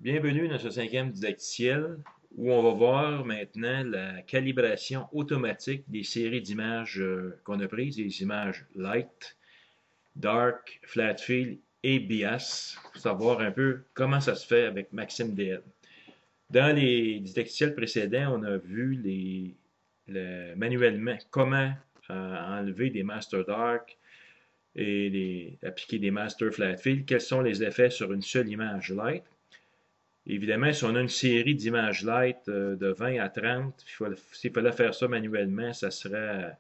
Bienvenue dans ce cinquième didacticiel où on va voir maintenant la calibration automatique des séries d'images qu'on a prises, les images Light, Dark, Flat Field et Bias, pour savoir un peu comment ça se fait avec Maxime DL. Dans les didacticiels précédents, on a vu manuellement comment enlever des Master Dark et appliquer des Master Flat Field, quels sont les effets sur une seule image Light. Évidemment, si on a une série d'images light de 20 à 30, s'il fallait faire ça manuellement, ça serait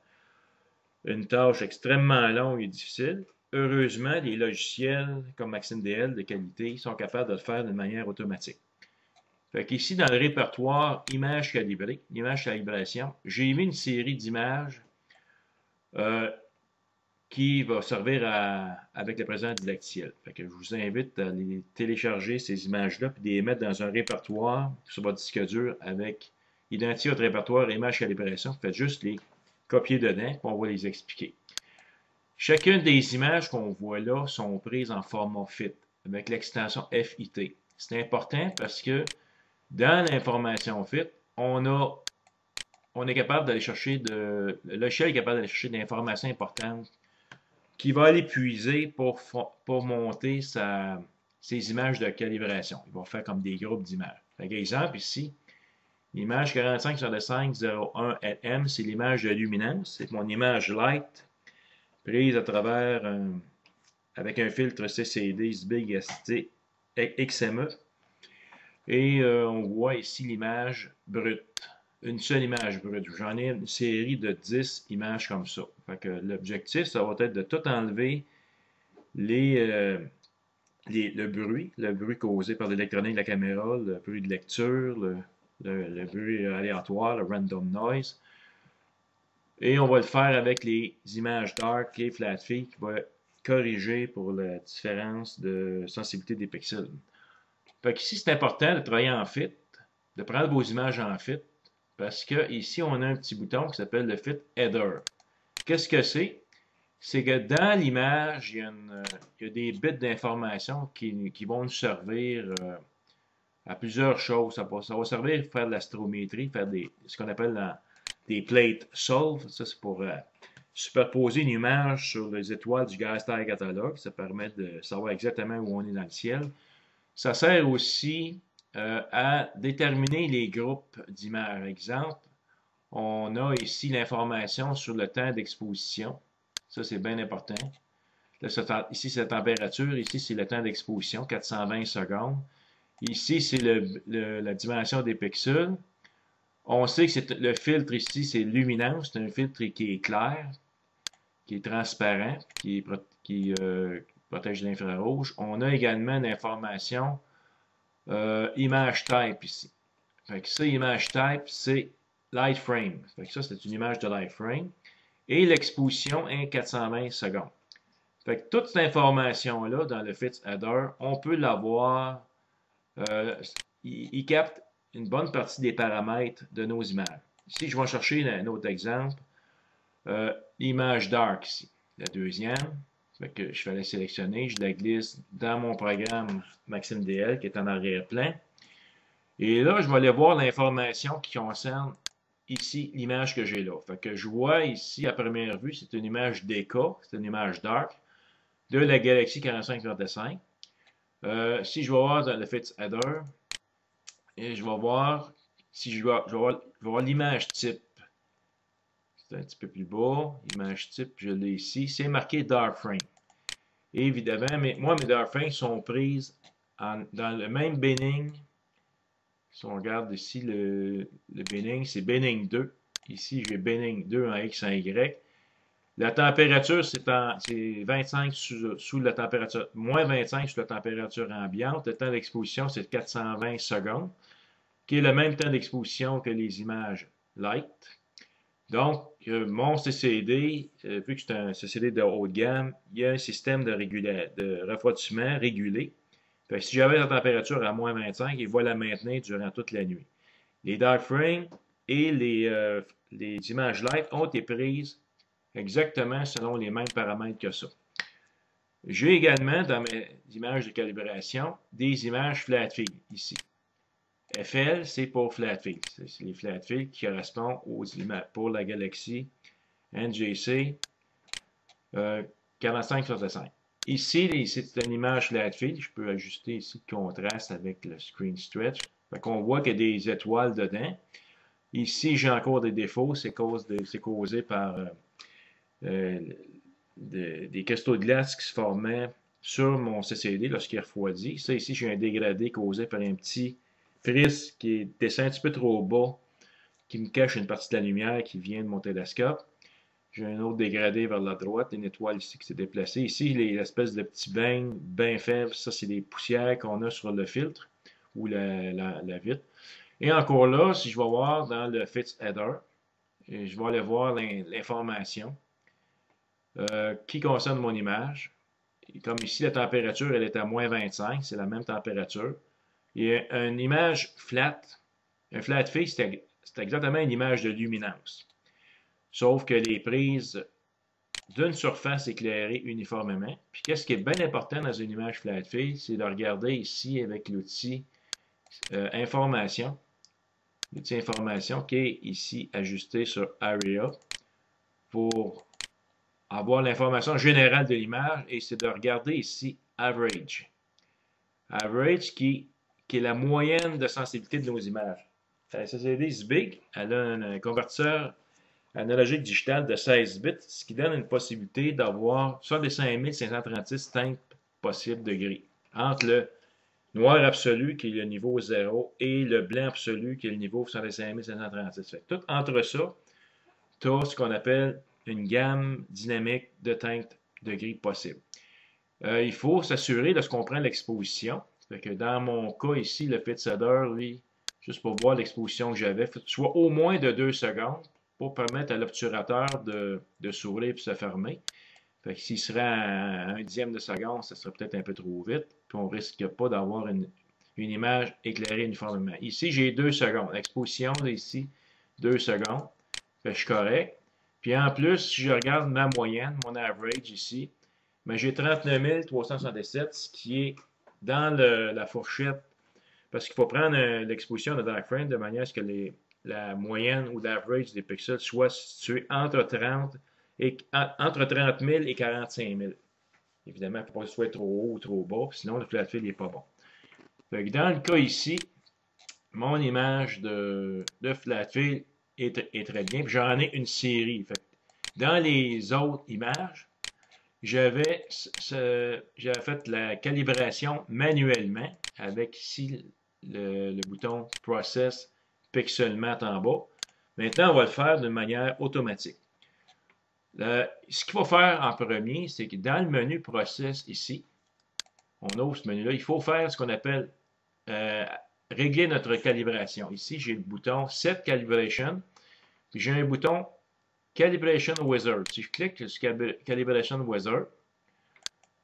une tâche extrêmement longue et difficile. Heureusement, les logiciels comme Maxime DL de qualité sont capables de le faire d'une manière automatique. Fait qu'ici, dans le répertoire images calibrées, image calibration, j'ai mis une série d'images euh, qui va servir avec le présent didacticiel. Fait que je vous invite à les télécharger, ces images-là, puis de les mettre dans un répertoire sur votre disque dur avec identifier votre répertoire image calibration. Faites juste les copier dedans, puis on va les expliquer. Chacune des images qu'on voit là sont prises en format FIT, avec l'extension FIT. C'est important parce que dans l'information FIT, on est capable d'aller chercher le logiciel est capable d'aller chercher de l'information importante qui va aller puiser pour monter ses images de calibration. Il va faire comme des groupes d'images. Par exemple, ici, l'image 45/501 c'est l'image de luminance. C'est mon image light prise à travers avec un filtre CCD SBIG ST XME. Et on voit ici l'image brute. Une seule image brute. J'en ai une série de 10 images comme ça. Fait que l'objectif, ça va être de tout enlever le bruit causé par l'électronique de la caméra, le bruit de lecture, le bruit aléatoire, le random noise. Et on va le faire avec les images dark et flat field qui va corriger pour la différence de sensibilité des pixels. Fait qu'ici, c'est important de travailler en fit, de prendre vos images en fit, parce que ici, on a un petit bouton qui s'appelle le Fit Header. Qu'est-ce que c'est? C'est que dans l'image, il y a des bits d'information qui vont nous servir à plusieurs choses. Ça va servir pour faire de l'astrométrie, faire ce qu'on appelle des plate solve. Ça, c'est pour superposer une image sur les étoiles du Gaz Star Catalog. Ça permet de savoir exactement où on est dans le ciel. Ça sert aussi à déterminer les groupes d'images. Exemple, on a ici l'information sur le temps d'exposition. Ça, c'est bien important. Là, ici, c'est la température. Ici, c'est le temps d'exposition, 420 secondes. Ici, c'est la dimension des pixels. On sait que le filtre ici, c'est luminance. C'est un filtre qui est clair, qui est transparent, qui protège l'infrarouge. On a également l'information image type ici. Fait que ça, image type, c'est light frame. Fait que ça, c'est une image de light frame. Et l'exposition est 420 secondes. Fait que toute cette information-là dans le Fit Header, on peut l'avoir. Il capte une bonne partie des paramètres de nos images. Ici, je vais chercher un autre exemple. Image dark ici, la deuxième. Fait que je vais la sélectionner, je la glisse dans mon programme Maxime DL qui est en arrière-plan. Et là, je vais aller voir l'information qui concerne ici l'image que j'ai là. Fait que je vois ici à première vue, c'est une image DK, c'est une image dark de la galaxie 4535. Si je vais voir dans le Fit Header, et je vais voir si je vais voir l'image type. C'est un petit peu plus bas. Image type, je l'ai ici. C'est marqué Dark Frame. Et évidemment, mes Dark Frames sont prises dans le même binning. Si on regarde ici le binning, c'est binning 2. Ici, j'ai binning 2 en X en Y. La température, c'est 25 sous la température, moins 25 sous la température ambiante. Le temps d'exposition, c'est 420 secondes, qui est le même temps d'exposition que les images light. Donc, mon CCD, vu que c'est un CCD de haut de gamme, il y a un système de refroidissement régulé. Fait que si j'avais la température à moins 25, il va la maintenir durant toute la nuit. Les dark frames et les images light ont été prises exactement selon les mêmes paramètres que ça. J'ai également dans mes images de calibration des images flat field ici. FL, c'est pour flat field. C'est les flat field qui correspondent aux images pour la galaxie NGC 4565. Ici, c'est une image flat field. Je peux ajuster ici le contraste avec le screen stretch. On voit qu'il y a des étoiles dedans. Ici, j'ai encore des défauts. C'est causé par des cristaux de glace qui se formaient sur mon CCD lorsqu'il refroidit. Ça, ici, j'ai un dégradé causé par un petit prisme qui descend un petit peu trop bas, qui me cache une partie de la lumière qui vient de mon télescope. J'ai un autre dégradé vers la droite, une étoile ici qui s'est déplacée. Ici, l'espèce de petits bains bien faibles, ça, c'est des poussières qu'on a sur le filtre ou la vitre. Et encore là, si je vais voir dans le Fits Header, je vais aller voir l'information qui concerne mon image. Et comme ici, la température, elle est à moins 25, c'est la même température. Et une image flat, un flat face, c'est exactement une image de luminance. Sauf que les prises d'une surface éclairée uniformément. Puis qu'est-ce qui est bien important dans une image flat face, c'est de regarder ici avec l'outil information. L'outil information qui est ici ajusté sur Area pour avoir l'information générale de l'image et c'est de regarder ici Average. Average qui est la moyenne de sensibilité de nos images. La CCD Big, elle a un convertisseur analogique digital de 16 bits, ce qui donne une possibilité d'avoir 65 536 teintes possibles de gris. Entre le noir absolu, qui est le niveau 0, et le blanc absolu, qui est le niveau 65 536. Tout entre ça, tu as ce qu'on appelle une gamme dynamique de teintes de gris possibles. Il faut s'assurer de ce qu'on prend l'exposition. Dans mon cas ici, le Fits Header, lui, juste pour voir l'exposition que j'avais, soit au moins de 2 secondes pour permettre à l'obturateur de s'ouvrir et se fermer. S'il serait à 1/10 de seconde, ça serait peut-être un peu trop vite, puis on ne risque pas d'avoir une image éclairée uniformément. Ici, j'ai 2 secondes. L'exposition, ici, 2 secondes. Je suis correct. Puis en plus, si je regarde ma moyenne, mon average ici, j'ai 39 367, ce qui est dans la fourchette, parce qu'il faut prendre l'exposition de dark frame de manière à ce que la moyenne ou l'average des pixels soit située entre 30 000 et 45 000. Évidemment, il ne faut pas que ce soit trop haut ou trop bas, sinon le flat field n'est pas bon. Dans le cas ici, mon image de flat field est très bien. J'en ai une série. Dans les autres images, j'avais fait la calibration manuellement avec ici le bouton Process Pixel Math en bas. Maintenant, on va le faire d'une manière automatique. Ce qu'il faut faire en premier, c'est que dans le menu Process ici, on ouvre ce menu-là, il faut faire ce qu'on appelle régler notre calibration. Ici, j'ai le bouton Set Calibration, puis j'ai un bouton Calibration Wizard. Si je clique sur Calibration Wizard,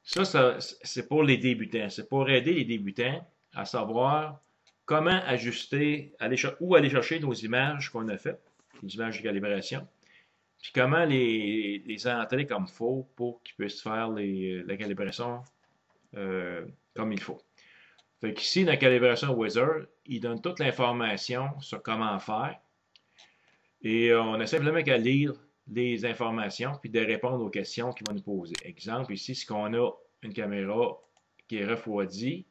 ça c'est pour les débutants. C'est pour aider les débutants à savoir comment ajuster, où aller chercher nos images qu'on a faites, les images de calibration, puis comment les entrer comme il faut pour qu'ils puissent faire la calibration comme il faut. Fait qu'ici, dans la calibration Wizard, il donne toute l'information sur comment faire. Et on a simplement qu'à lire les informations puis de répondre aux questions qu'il va nous poser. Exemple, ici, c'est qu'on a une caméra qui est refroidie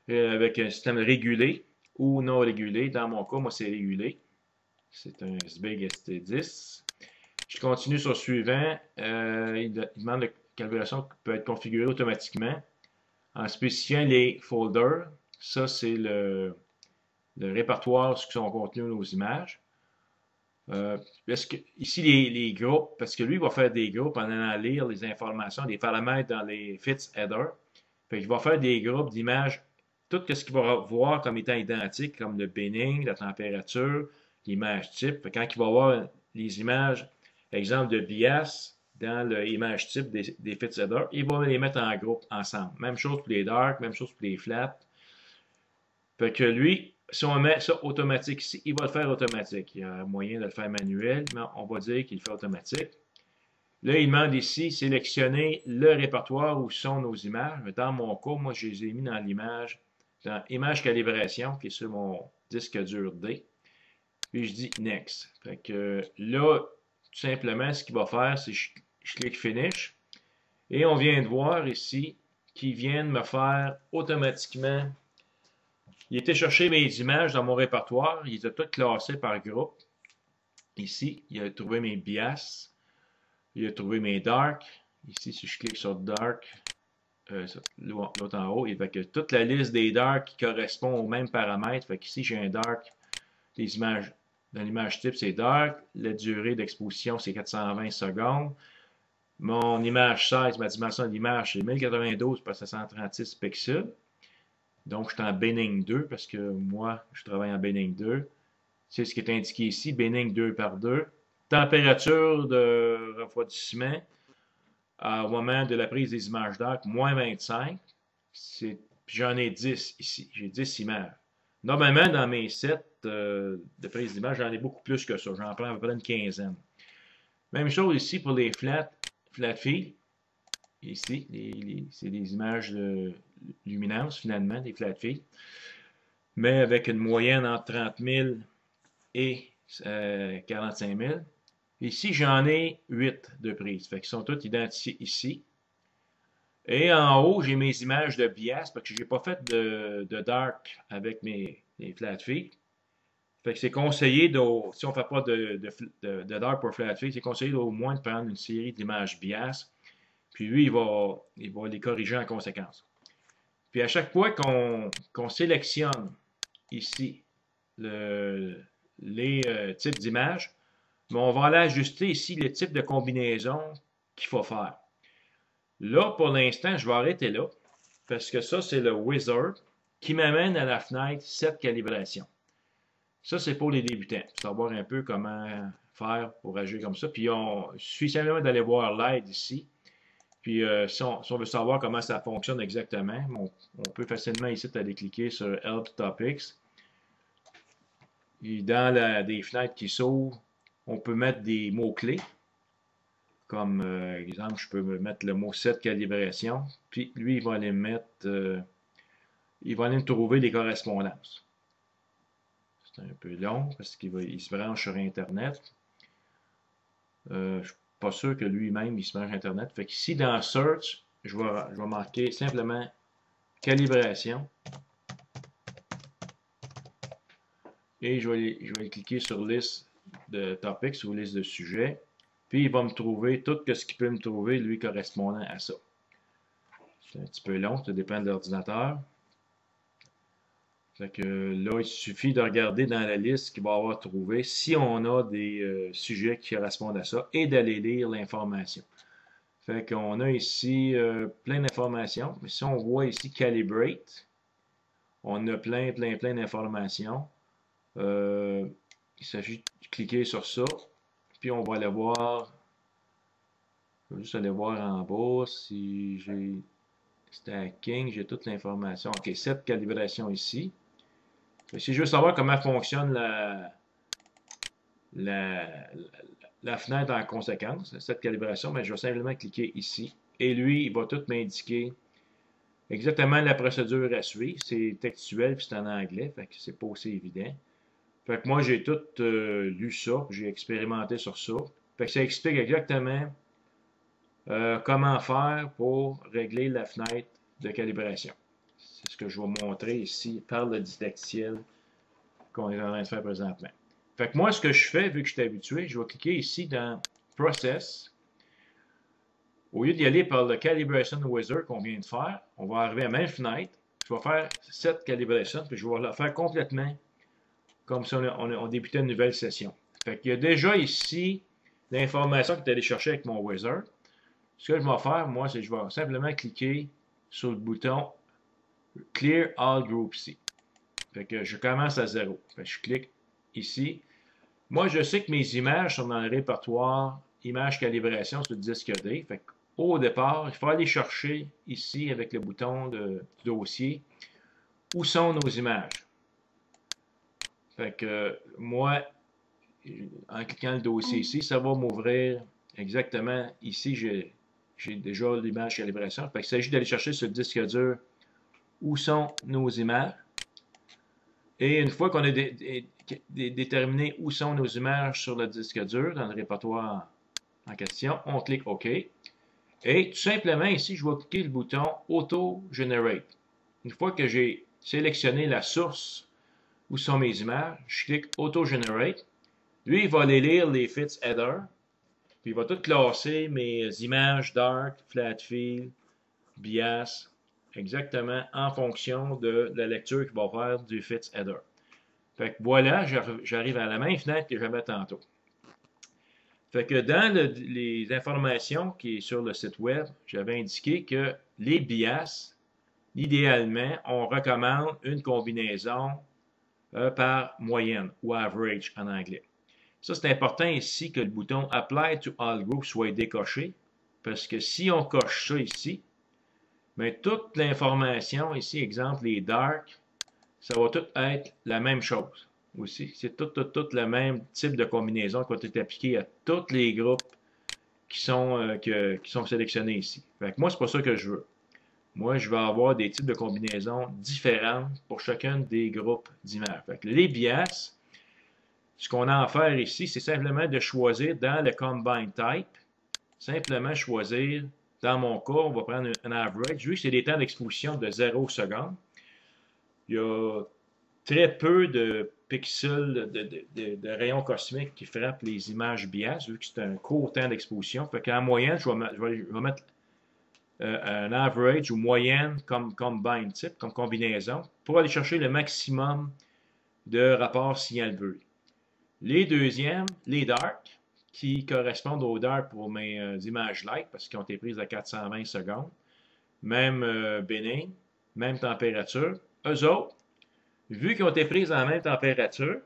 avec un système régulé ou non régulé. Dans mon cas, moi, c'est régulé. C'est un SBIG ST10. Je continue sur le suivant. Il demande la calibration qui peut être configurée automatiquement en spécifiant les folders. Ça, c'est le répertoire sur qui sont contenus nos images. Ici, les groupes, parce que lui, il va faire des groupes en allant lire les informations, les paramètres dans les Fits Header. Il va faire des groupes d'images, tout ce qu'il va voir comme étant identique, comme le binning, la température, l'image type. Quand il va voir les images, exemple de bias, dans l'image type des Fits Header, il va les mettre en groupe ensemble. Même chose pour les dark, même chose pour les flats. Fait que lui, si on met ça automatique ici, il va le faire automatique. Il y a moyen de le faire manuel, mais on va dire qu'il le fait automatique. Là, il demande ici, sélectionner le répertoire où sont nos images. Mais dans mon cas, moi, je les ai mis dans l'image, dans Image calibration, qui est sur mon disque dur D. Puis je dis Next. Fait que là, tout simplement, ce qu'il va faire, c'est que je clique Finish. Et on vient de voir ici qu'il vient de me faire automatiquement. Il était chercher mes images dans mon répertoire. Il était tout classé par groupe. Ici, il a trouvé mes bias. Il a trouvé mes dark. Ici, si je clique sur dark, l'autre en haut, il fait que toute la liste des dark qui correspond aux mêmes paramètres. Fait qu'ici, j'ai un dark. Les images, dans l'image type, c'est dark. La durée d'exposition, c'est 420 secondes. Mon image size, ma dimension de l'image, c'est 1092 par 736 pixels. Donc, je suis en Benning 2 parce que moi, je travaille en Benning 2. C'est ce qui est indiqué ici, Benning 2 par 2. Température de refroidissement au moment de la prise des images dark, moins 25. J'en ai 10 ici. J'ai 10 images. Normalement, dans mes sets de prise d'image, j'en ai beaucoup plus que ça. J'en prends à peu près une quinzaine. Même chose ici pour les flat feed. Ici, c'est des images de luminance, finalement, des flat feed. Mais avec une moyenne entre 30 000 et 45 000. Ici, j'en ai 8 de prises. Fait qu'ils sont tous identifiés ici. Et en haut, j'ai mes images de bias, parce que je n'ai pas fait de dark avec mes flat feed. Fait que c'est conseillé, si on ne fait pas de dark pour flat feed, c'est conseillé au moins de prendre une série d'images bias. Puis lui, il va les corriger en conséquence. Puis à chaque fois qu'on sélectionne ici les types d'images, on va aller ajuster ici le type de combinaison qu'il faut faire. Là, pour l'instant, je vais arrêter là, parce que ça, c'est le wizard qui m'amène à la fenêtre Set calibration. Ça, c'est pour les débutants, pour savoir un peu comment faire pour agir comme ça. Puis, il suffit simplement d'aller voir l'aide ici. Puis, si on veut savoir comment ça fonctionne exactement, on peut facilement ici aller cliquer sur Help Topics. Et dans des fenêtres qui s'ouvrent, on peut mettre des mots-clés. Comme exemple, je peux me mettre le mot set calibration. Puis lui, il va aller il va aller me trouver des correspondances. C'est un peu long parce qu'il se branche sur Internet. Je ne suis pas sûr que lui-même, il se branche Internet. Fait qu'ici, dans Search, je vais marquer simplement calibration. Et je vais cliquer sur liste de topics ou liste de sujets. Puis il va me trouver tout ce qu'il peut me trouver, lui, correspondant à ça. C'est un petit peu long, ça dépend de l'ordinateur. Fait que là, il suffit de regarder dans la liste qu'il va avoir trouvé si on a des sujets qui correspondent à ça et d'aller lire l'information. Fait qu'on a ici plein d'informations. Mais si on voit ici Calibrate, on a plein d'informations. Il s'agit de cliquer sur ça. Puis on va aller voir. Je vais juste aller voir en bas si j'ai stacking, j'ai toute l'information. OK, cette calibration ici. Si je veux savoir comment fonctionne la fenêtre en conséquence, cette calibration, ben, je vais simplement cliquer ici. Et lui, il va tout m'indiquer exactement la procédure à suivre. C'est textuel puis c'est en anglais, fait que c'est pas aussi évident. Fait que moi, j'ai tout lu ça, j'ai expérimenté sur ça. Fait que ça explique exactement comment faire pour régler la fenêtre de calibration. C'est ce que je vais montrer ici par le didacticiel qu'on est en train de faire présentement. Fait que moi, ce que je fais, vu que je suis habitué, je vais cliquer ici dans Process. Au lieu d'y aller par le Calibration Wizard qu'on vient de faire, on va arriver à la même fenêtre. Je vais faire cette calibration, puis je vais la faire complètement comme si on débutait une nouvelle session. Fait qu'il y a déjà ici l'information que tu es allé chercher avec mon Wizard. Ce que je vais faire, moi, c'est que je vais simplement cliquer sur le bouton Clear All Group C. Fait que je commence à 0. Fait que je clique ici. Moi, je sais que mes images sont dans le répertoire Images calibration sur le disque D. Fait qu'au départ, il faut aller chercher ici avec le bouton du dossier où sont nos images. Fait que moi, en cliquant le dossier ici, ça va m'ouvrir exactement ici, j'ai déjà l'image calibration. Fait qu'il s'agit d'aller chercher sur le disque dur où sont nos images. Et une fois qu'on a déterminé où sont nos images sur le disque dur, dans le répertoire en question, on clique OK. Et tout simplement, ici, je vais cliquer le bouton Auto Generate. Une fois que j'ai sélectionné la source où sont mes images, je clique Auto Generate. Lui, il va aller lire les fits header, puis il va tout classer mes images dark, flat fill, bias, exactement en fonction de la lecture qu'il va faire du fits header. Fait que voilà, j'arrive à la même fenêtre que j'avais tantôt. Fait que dans les informations qui est sur le site web, j'avais indiqué que les bias, idéalement, on recommande une combinaison par moyenne ou average en anglais. Ça, c'est important ici que le bouton Apply to All Groups soit décoché, parce que si on coche ça ici, bien, toute l'information ici, exemple les dark, ça va tout être la même chose aussi. C'est tout le même type de combinaison qui va être appliquée à tous les groupes qui sont sélectionnés ici. Fait que moi, c'est pas ça que je veux. Moi, je vais avoir des types de combinaisons différentes pour chacun des groupes d'images. Fait que les bias, ce qu'on a à faire ici, c'est simplement de choisir dans le Combine Type, simplement choisir, dans mon cas, on va prendre un average, vu que c'est des temps d'exposition de 0 secondes. Il y a très peu de pixels de rayons cosmiques qui frappent les images bias, vu que c'est un court temps d'exposition. Fait qu'en moyenne, je vais mettre un average ou moyenne comme combine type, comme combinaison, pour aller chercher le maximum de rapports signal bruit. Les deuxièmes, les dark, qui correspondent aux dark pour mes images light, parce qu'ils ont été prises à 420 secondes, même bénin, même température. Eux autres, vu qu'ils ont été prises en la même température,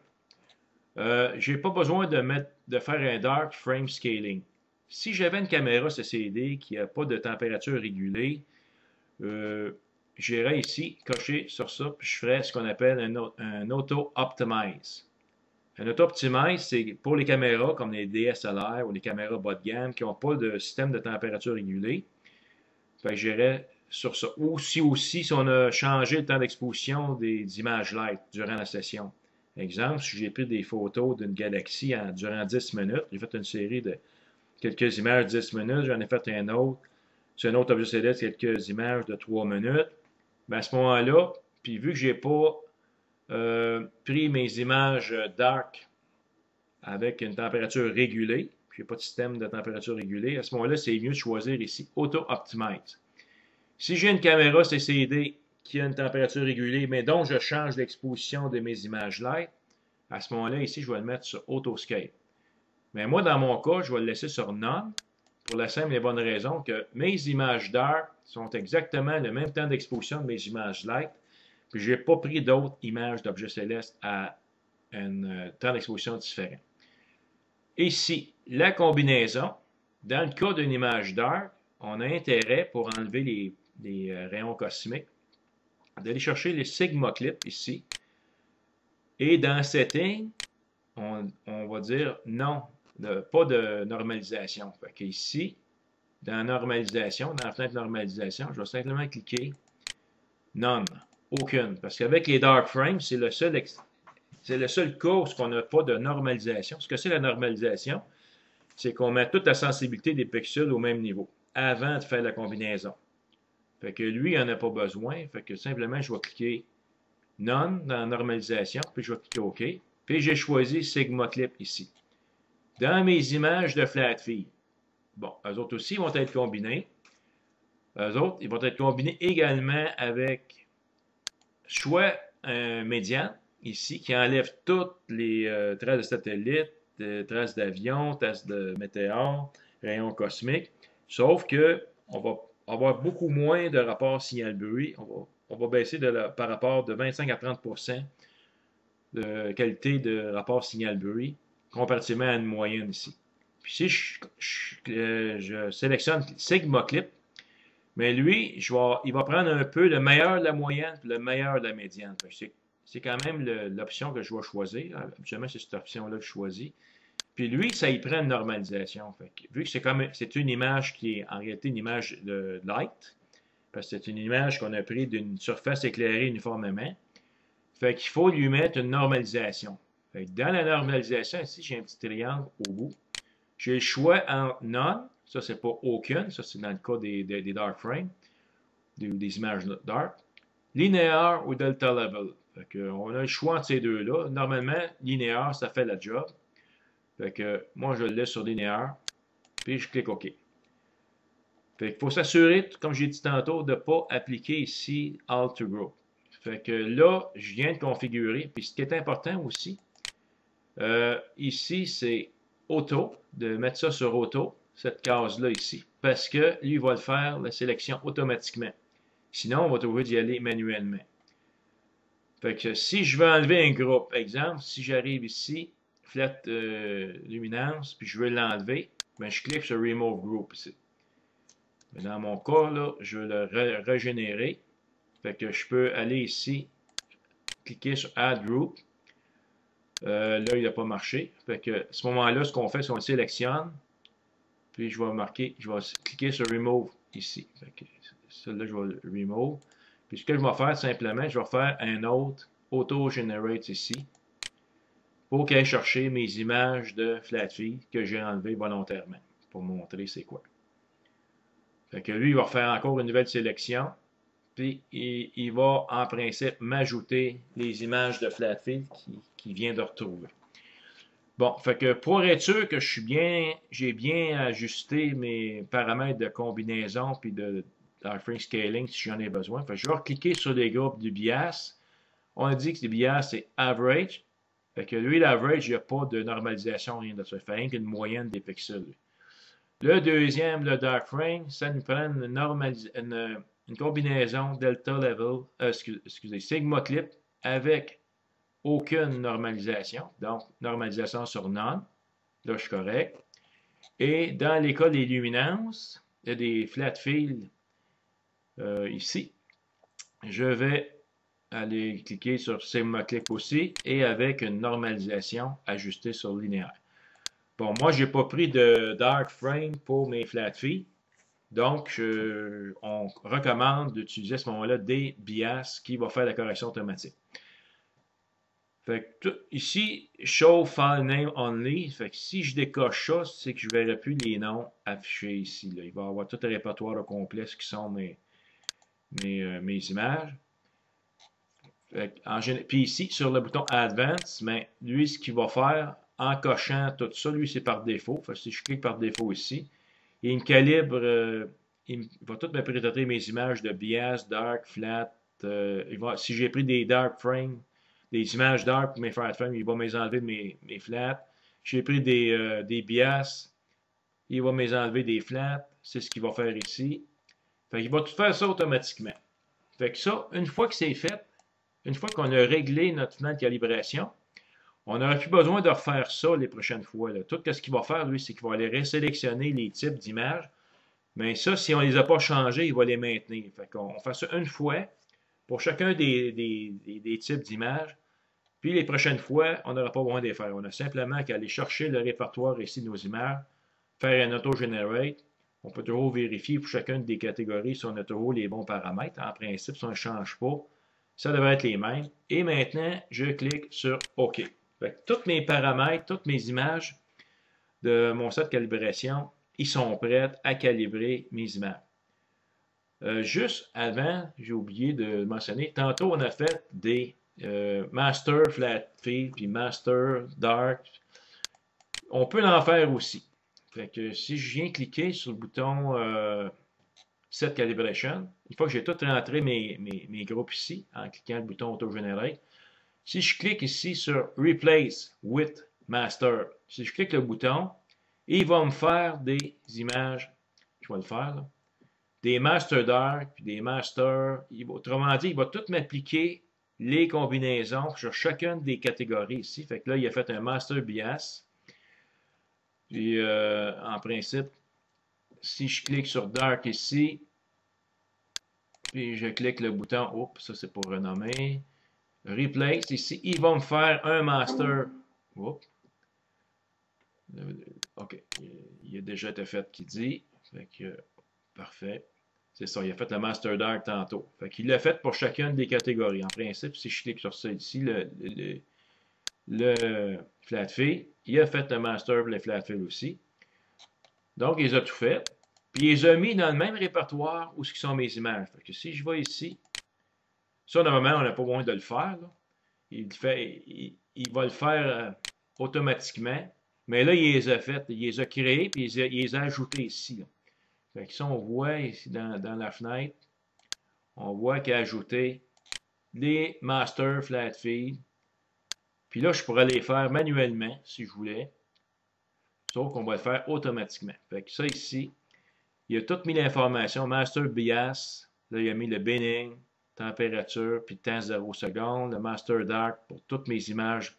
j'ai pas besoin de faire un dark frame scaling. Si j'avais une caméra CCD qui n'a pas de température régulée, j'irais ici, cocher sur ça, puis je ferais ce qu'on appelle un auto-optimize. Un auto-optimize, c'est pour les caméras comme les DSLR ou les caméras bas de gamme qui n'ont pas de système de température régulé. Fait que j'irais sur ça. Ou si on a changé le temps d'exposition des images light durant la session. Exemple, si j'ai pris des photos d'une galaxie durant 10 minutes, j'ai fait une série de quelques images de 10 minutes, j'en ai fait un autre, sur un autre objet céleste, quelques images de 3 minutes. Ben à ce moment-là, puis vu que j'ai pas pris mes images dark avec une température régulée, puis j'ai pas de système de température régulée, à ce moment-là, c'est mieux de choisir ici Auto Optimize. Si j'ai une caméra CCD qui a une température régulée, mais dont je change l'exposition de mes images light, à ce moment-là, ici, je vais le mettre sur Autoscape. Mais moi, dans mon cas, je vais le laisser sur None, pour la simple et bonne raison que mes images dark sont exactement le même temps d'exposition de mes images light, puis je n'ai pas pris d'autres images d'objets célestes à un temps d'exposition différent. Ici, la combinaison, dans le cas d'une image dark, on a intérêt pour enlever les rayons cosmiques, d'aller chercher les Sigma Clip ici. Et dans Setting, on va dire non, pas de normalisation. Fait qu'ici, dans Normalisation, dans la fenêtre Normalisation, je vais simplement cliquer None, aucune. Parce qu'avec les Dark Frames, c'est le seul cas où on n'a pas de normalisation. Ce que c'est la normalisation, c'est qu'on met toute la sensibilité des pixels au même niveau avant de faire la combinaison. Fait que lui, il n'en a pas besoin. Fait que simplement, je vais cliquer None dans la normalisation, puis je vais cliquer OK. Puis j'ai choisi Sigma Clip ici. Dans mes images de flat fill, bon, eux autres aussi vont être combinés. Eux autres, ils vont être combinés également avec soit un médian, ici, qui enlève toutes les traces de satellites, traces d'avion, traces de météores, rayons cosmiques, sauf que on va avoir beaucoup moins de rapport signal-bruit. On va baisser par rapport de 25 à 30% de qualité de rapport signal-bruit comparativement à une moyenne ici. Puis si je sélectionne Sigma Clip, mais lui, il va prendre un peu le meilleur de la moyenne et le meilleur de la médiane. C'est quand même l'option que je vais choisir. Habituellement, c'est cette option-là que je choisis. Puis lui, ça y prend une normalisation. Fait que, vu que c'est une image qui est en réalité une image de light, parce que c'est une image qu'on a prise d'une surface éclairée uniformément, fait qu'il faut lui mettre une normalisation. Fait que dans la normalisation, ici, j'ai un petit triangle au bout. J'ai le choix en none, ça c'est pas aucune, ça c'est dans le cas des dark frames, des images dark, linéaire ou delta level. Fait que, on a le choix entre ces deux-là. Normalement, linéaire, ça fait la job. Fait que moi, je le laisse sur linéaire, puis je clique OK. Fait qu'il faut s'assurer, comme j'ai dit tantôt, de ne pas appliquer ici Alt to Group. Fait que là, je viens de configurer. Puis ce qui est important aussi, ici, c'est Auto, de mettre ça sur Auto, cette case-là ici. Parce que lui, il va le faire, la sélection automatiquement. Sinon, on va trouver d'y aller manuellement. Fait que si je veux enlever un groupe, exemple, si j'arrive ici, Flat Luminance, puis je veux l'enlever, ben je clique sur Remove Group ici. Mais dans mon cas, là, je veux le régénérer. Fait que je peux aller ici, cliquer sur Add Group. Là, il n'a pas marché. Fait que à ce moment-là, ce qu'on fait, c'est qu'on le sélectionne. Puis je vais cliquer sur Remove ici. Fait que celui-là, je vais le Remove. Puis ce que je vais faire, simplement, je vais faire un autre Auto-Generate ici. Pour qu'il aille chercher mes images de Flatfeed que j'ai enlevées volontairement. Pour montrer c'est quoi. Fait que lui, il va refaire encore une nouvelle sélection. Puis il va en principe m'ajouter les images de Flatfeed qu'il vient de retrouver. Bon, fait que pour être sûr que j'ai bien ajusté mes paramètres de combinaison puis de frame scaling si j'en ai besoin. Fait que je vais cliquer sur les groupes du bias. On a dit que le bias c'est average. Fait que lui, l'average, il n'y a pas de normalisation, rien de ça. Il fait rien qu'une moyenne des pixels. Le deuxième, le dark frame, ça nous prend une combinaison delta level, excusez, sigma clip avec aucune normalisation. Donc, normalisation sur none. Là, je suis correct. Et dans les cas des luminances, il y a des flat fields ici. Je vais aller cliquer sur Sigma Clip aussi et avec une normalisation ajustée sur linéaire. Bon, moi, je n'ai pas pris de dark frame pour mes flat feet. Donc, on recommande d'utiliser à ce moment-là des bias qui vont faire la correction automatique. Fait que ici, Show File Name Only. Fait que si je décoche ça, c'est que je ne verrai plus les noms affichés ici. Là. Il va y avoir tout un répertoire au complet, ce qui sont mes images. Puis ici, sur le bouton Advance, ben, lui, ce qu'il va faire, en cochant tout ça, lui, c'est par défaut. Fait que si je clique par défaut ici, il me calibre, il va tout me présenter mes images de bias, dark, flat. Si j'ai pris des dark frames, des images dark pour mes flat frames, il va me les enlever de mes flats. J'ai pris des bias, il va me les enlever des flats. C'est ce qu'il va faire ici. Fait qu'il va tout faire ça automatiquement. Fait que ça, une fois que c'est fait, une fois qu'on a réglé notre plan de calibration, on n'aura plus besoin de refaire ça les prochaines fois. Là. Tout ce qu'il va faire, lui, c'est qu'il va aller résélectionner les types d'images. Mais ça, si on ne les a pas changés, il va les maintenir. Fait qu'on fait ça une fois pour chacun des types d'images. Puis les prochaines fois, on n'aura pas besoin de les faire. On a simplement qu'à aller chercher le répertoire ici de nos images, faire un auto-generate. On peut toujours vérifier pour chacune des catégories si on a toujours les bons paramètres. En principe, si on ne change pas, ça devrait être les mêmes. Et maintenant, je clique sur OK. Fait que tous mes paramètres, toutes mes images de mon set de calibration, ils sont prêts à calibrer mes images. Juste avant, j'ai oublié de mentionner, tantôt on a fait des Master Flat Field puis Master Dark. On peut en faire aussi. Fait que si je viens cliquer sur le bouton Set Calibration, une fois que j'ai tout rentré mes groupes ici, en cliquant le bouton Auto-Generate, si je clique ici sur Replace with Master, si je clique le bouton, il va me faire des images, je vais le faire, là, des Master Dark, puis des Master, autrement dit, il va tout m'appliquer les combinaisons sur chacune des catégories ici. Fait que là, il a fait un Master Bias. Puis, en principe, si je clique sur Dark ici, puis je clique le bouton, oups, ça c'est pour renommer, Replace ici, il va me faire un master. Oups. OK. Il a déjà été fait qui dit. Fait que, parfait. C'est ça, il a fait le Master Dark tantôt. Fait qu'il l'a fait pour chacune des catégories. En principe, si je clique sur ça ici, le flat fee, il a fait le Master pour les flat fee aussi. Donc, il les a tout fait. Puis, il les a mis dans le même répertoire où sont mes images. Fait que si je vais ici, ça, normalement, on n'a pas besoin de le faire. Là. Il va le faire automatiquement. Mais là, il les a fait, il les a créés, puis il les a ajoutés ici. Là. Fait que ça, on voit ici dans la fenêtre, on voit qu'il a ajouté les master flat feed. Puis là, je pourrais les faire manuellement si je voulais. Sauf qu'on va le faire automatiquement. Fait que ça ici, il a tout mis l'information. Master bias, là, il a mis le binning, température, puis temps 0 secondes. Le master dark pour toutes mes images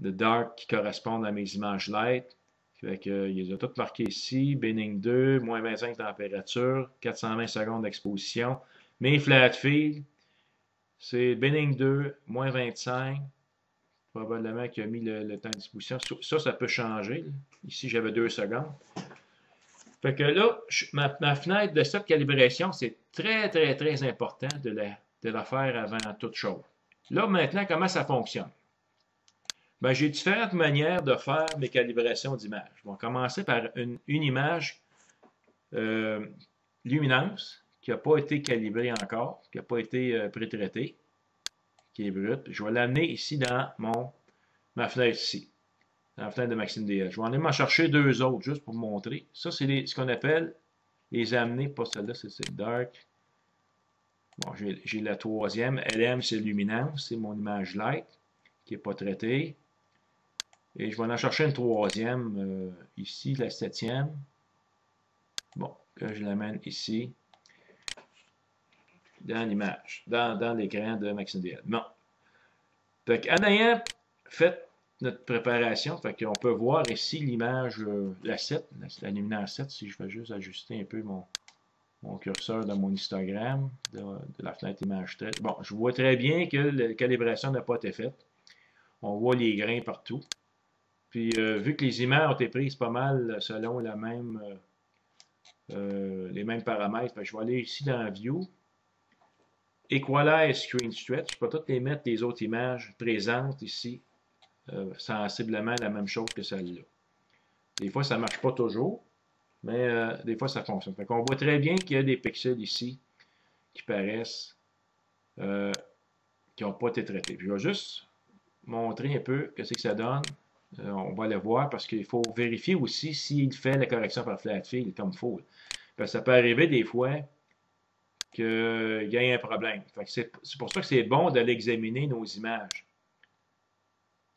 de dark qui correspondent à mes images light. Fait que, il les a toutes marquées ici. Binning 2, moins 25 température, 420 secondes d'exposition. Mes flat feed, c'est Binning 2, moins 25. Probablement qu'il a mis le temps d'exposition. Ça peut changer. Là. Ici, j'avais 2 secondes. Fait que là, ma fenêtre de cette calibration, c'est très, très, très important de la faire avant toute chose. Là, maintenant, comment ça fonctionne? Ben, j'ai différentes manières de faire mes calibrations d'images. On va commencer par une image luminance qui n'a pas été calibrée encore, qui n'a pas été pré-traitée, qui est brute. Je vais l'amener ici dans ma fenêtre ici, dans la fenêtre de Maxime DL. Je vais aller m'en chercher 2 autres juste pour vous montrer. Ça, c'est ce qu'on appelle les amener, pas celle-là, c'est dark. Bon, j'ai la 3e. LM, c'est luminance, c'est mon image light qui n'est pas traitée. Et je vais en chercher une 3e ici, la 7e. Bon, là, je l'amène ici, dans l'image, dans l'écran de Maxime DL. Bon. Fait qu'en ayant fait notre préparation, fait qu'on peut voir ici l'image, la 7, la lumière 7, si je vais juste ajuster un peu mon curseur dans mon histogramme de la fenêtre image traite. Bon, je vois très bien que la calibration n'a pas été faite. On voit les grains partout. Puis, vu que les images ont été prises pas mal selon les mêmes paramètres, je vais aller ici dans View, Equalize Screen Stretch. Je peux toutes les mettre les autres images présentes ici, sensiblement la même chose que celle-là. Des fois, ça ne marche pas toujours, mais des fois, ça fonctionne. Fait qu'on voit très bien qu'il y a des pixels ici qui paraissent, qui n'ont pas été traités. Puis, je vais juste montrer un peu ce que ça donne. On va le voir parce qu'il faut vérifier aussi s'il fait la correction par flat fill comme il faut. Parce que ça peut arriver des fois qu'il y ait un problème. C'est pour ça que c'est bon d'aller examiner nos images.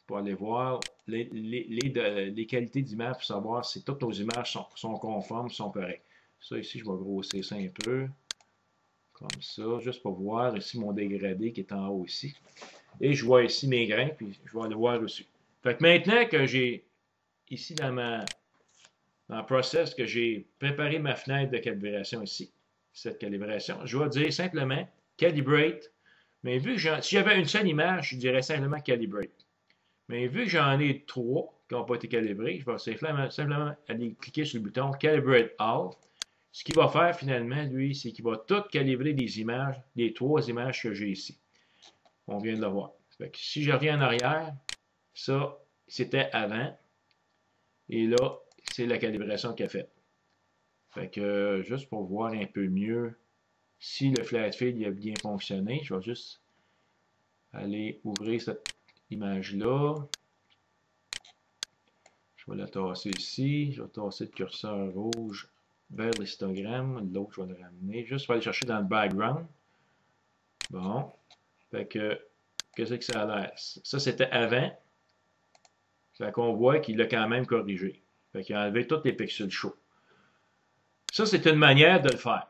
Pour aller voir les qualités d'image pour savoir si toutes nos images sont conformes, sont correctes. Ça ici, je vais grossir ça un peu. Comme ça, juste pour voir ici mon dégradé qui est en haut ici. Et je vois ici mes grains, puis je vais aller voir aussi. Fait que maintenant que j'ai ici dans le process que j'ai préparé ma fenêtre de calibration ici, cette calibration, je vais dire simplement calibrate. Mais vu que si j'avais une seule image, je dirais simplement calibrate. Mais vu que j'en ai 3 qui n'ont pas été calibrés, je vais simplement aller cliquer sur le bouton Calibrate All. Ce qu'il va faire finalement, lui, c'est qu'il va tout calibrer les images, les 3 images que j'ai ici. On vient de le voir. Fait que si je reviens en arrière, ça, c'était avant. Et là, c'est la calibration qu'il a faite. Fait que, juste pour voir un peu mieux si le flat fill a bien fonctionné, je vais juste aller ouvrir cette image-là. Je vais la tasser ici. Je vais tasser le curseur rouge vers l'histogramme. L'autre, je vais le ramener. Juste pour aller chercher dans le background. Bon. Fait que, qu'est-ce que ça a l'air? Ça, c'était avant. Fait qu'on voit qu'il l'a quand même corrigé. Fait qu'il a enlevé tous les pixels chauds. Ça, c'est une manière de le faire.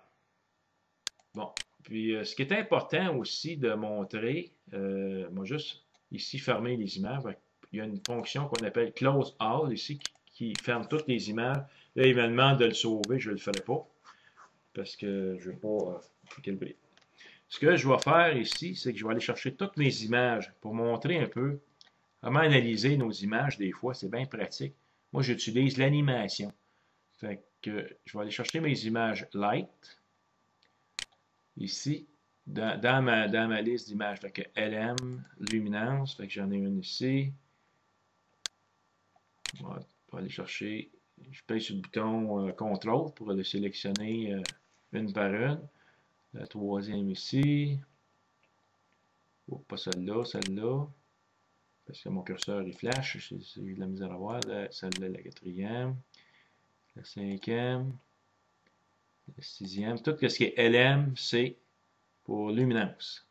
Bon. Puis, ce qui est important aussi de montrer, moi, juste ici, fermer les images. Il y a une fonction qu'on appelle Close All ici qui ferme toutes les images. Là, il me demande de le sauver. Je ne le ferai pas parce que je ne veux pas calibrer. Ce que je vais faire ici, c'est que je vais aller chercher toutes mes images pour montrer un peu comment analyser nos images des fois. C'est bien pratique. Moi, j'utilise l'animation. Fait que je vais aller chercher mes images light, ici, dans ma liste d'images. Fait que LM, luminance, fait que j'en ai une ici. Je vais aller chercher, je pèse sur le bouton CTRL pour le sélectionner une par une. La troisième ici. Oh, pas celle-là, celle-là. Parce que mon curseur il flash, j'ai de la misère à voir. Celle-là, la quatrième. La cinquième. La sixième. Tout ce qui est LM, c'est pour luminance.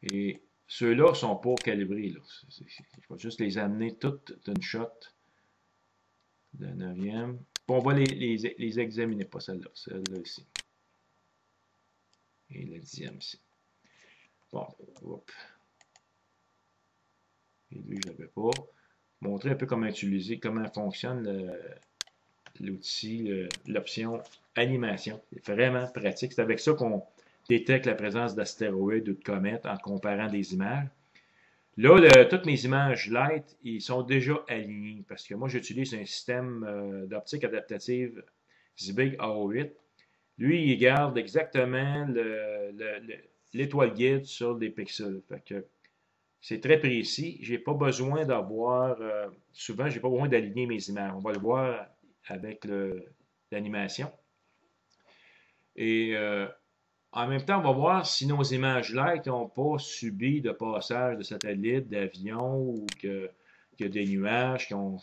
Et ceux-là ne sont pas calibrés. Là. Je vais juste les amener toutes d'une shot. La neuvième. Puis on va les examiner, pas celle-là. Celle-là ici. Et la dixième ici. Bon, hop. Et lui, je ne l'avais pas. Montrer un peu comment utiliser, comment fonctionne l'outil, l'option animation. C'est vraiment pratique. C'est avec ça qu'on détecte la présence d'astéroïdes ou de comètes en comparant des images. Là, toutes mes images light, ils sont déjà alignés parce que moi, j'utilise un système d'optique adaptative Zbig AO8. Lui, il garde exactement l'étoile guide sur des pixels. Fait que c'est très précis. J'ai pas besoin d'avoir, souvent, j'ai pas besoin d'aligner mes images. On va le voir avec l'animation. Et en même temps, on va voir si nos images light n'ont pas subi de passage de satellites, d'avions ou qu'il y a des nuages qui ont.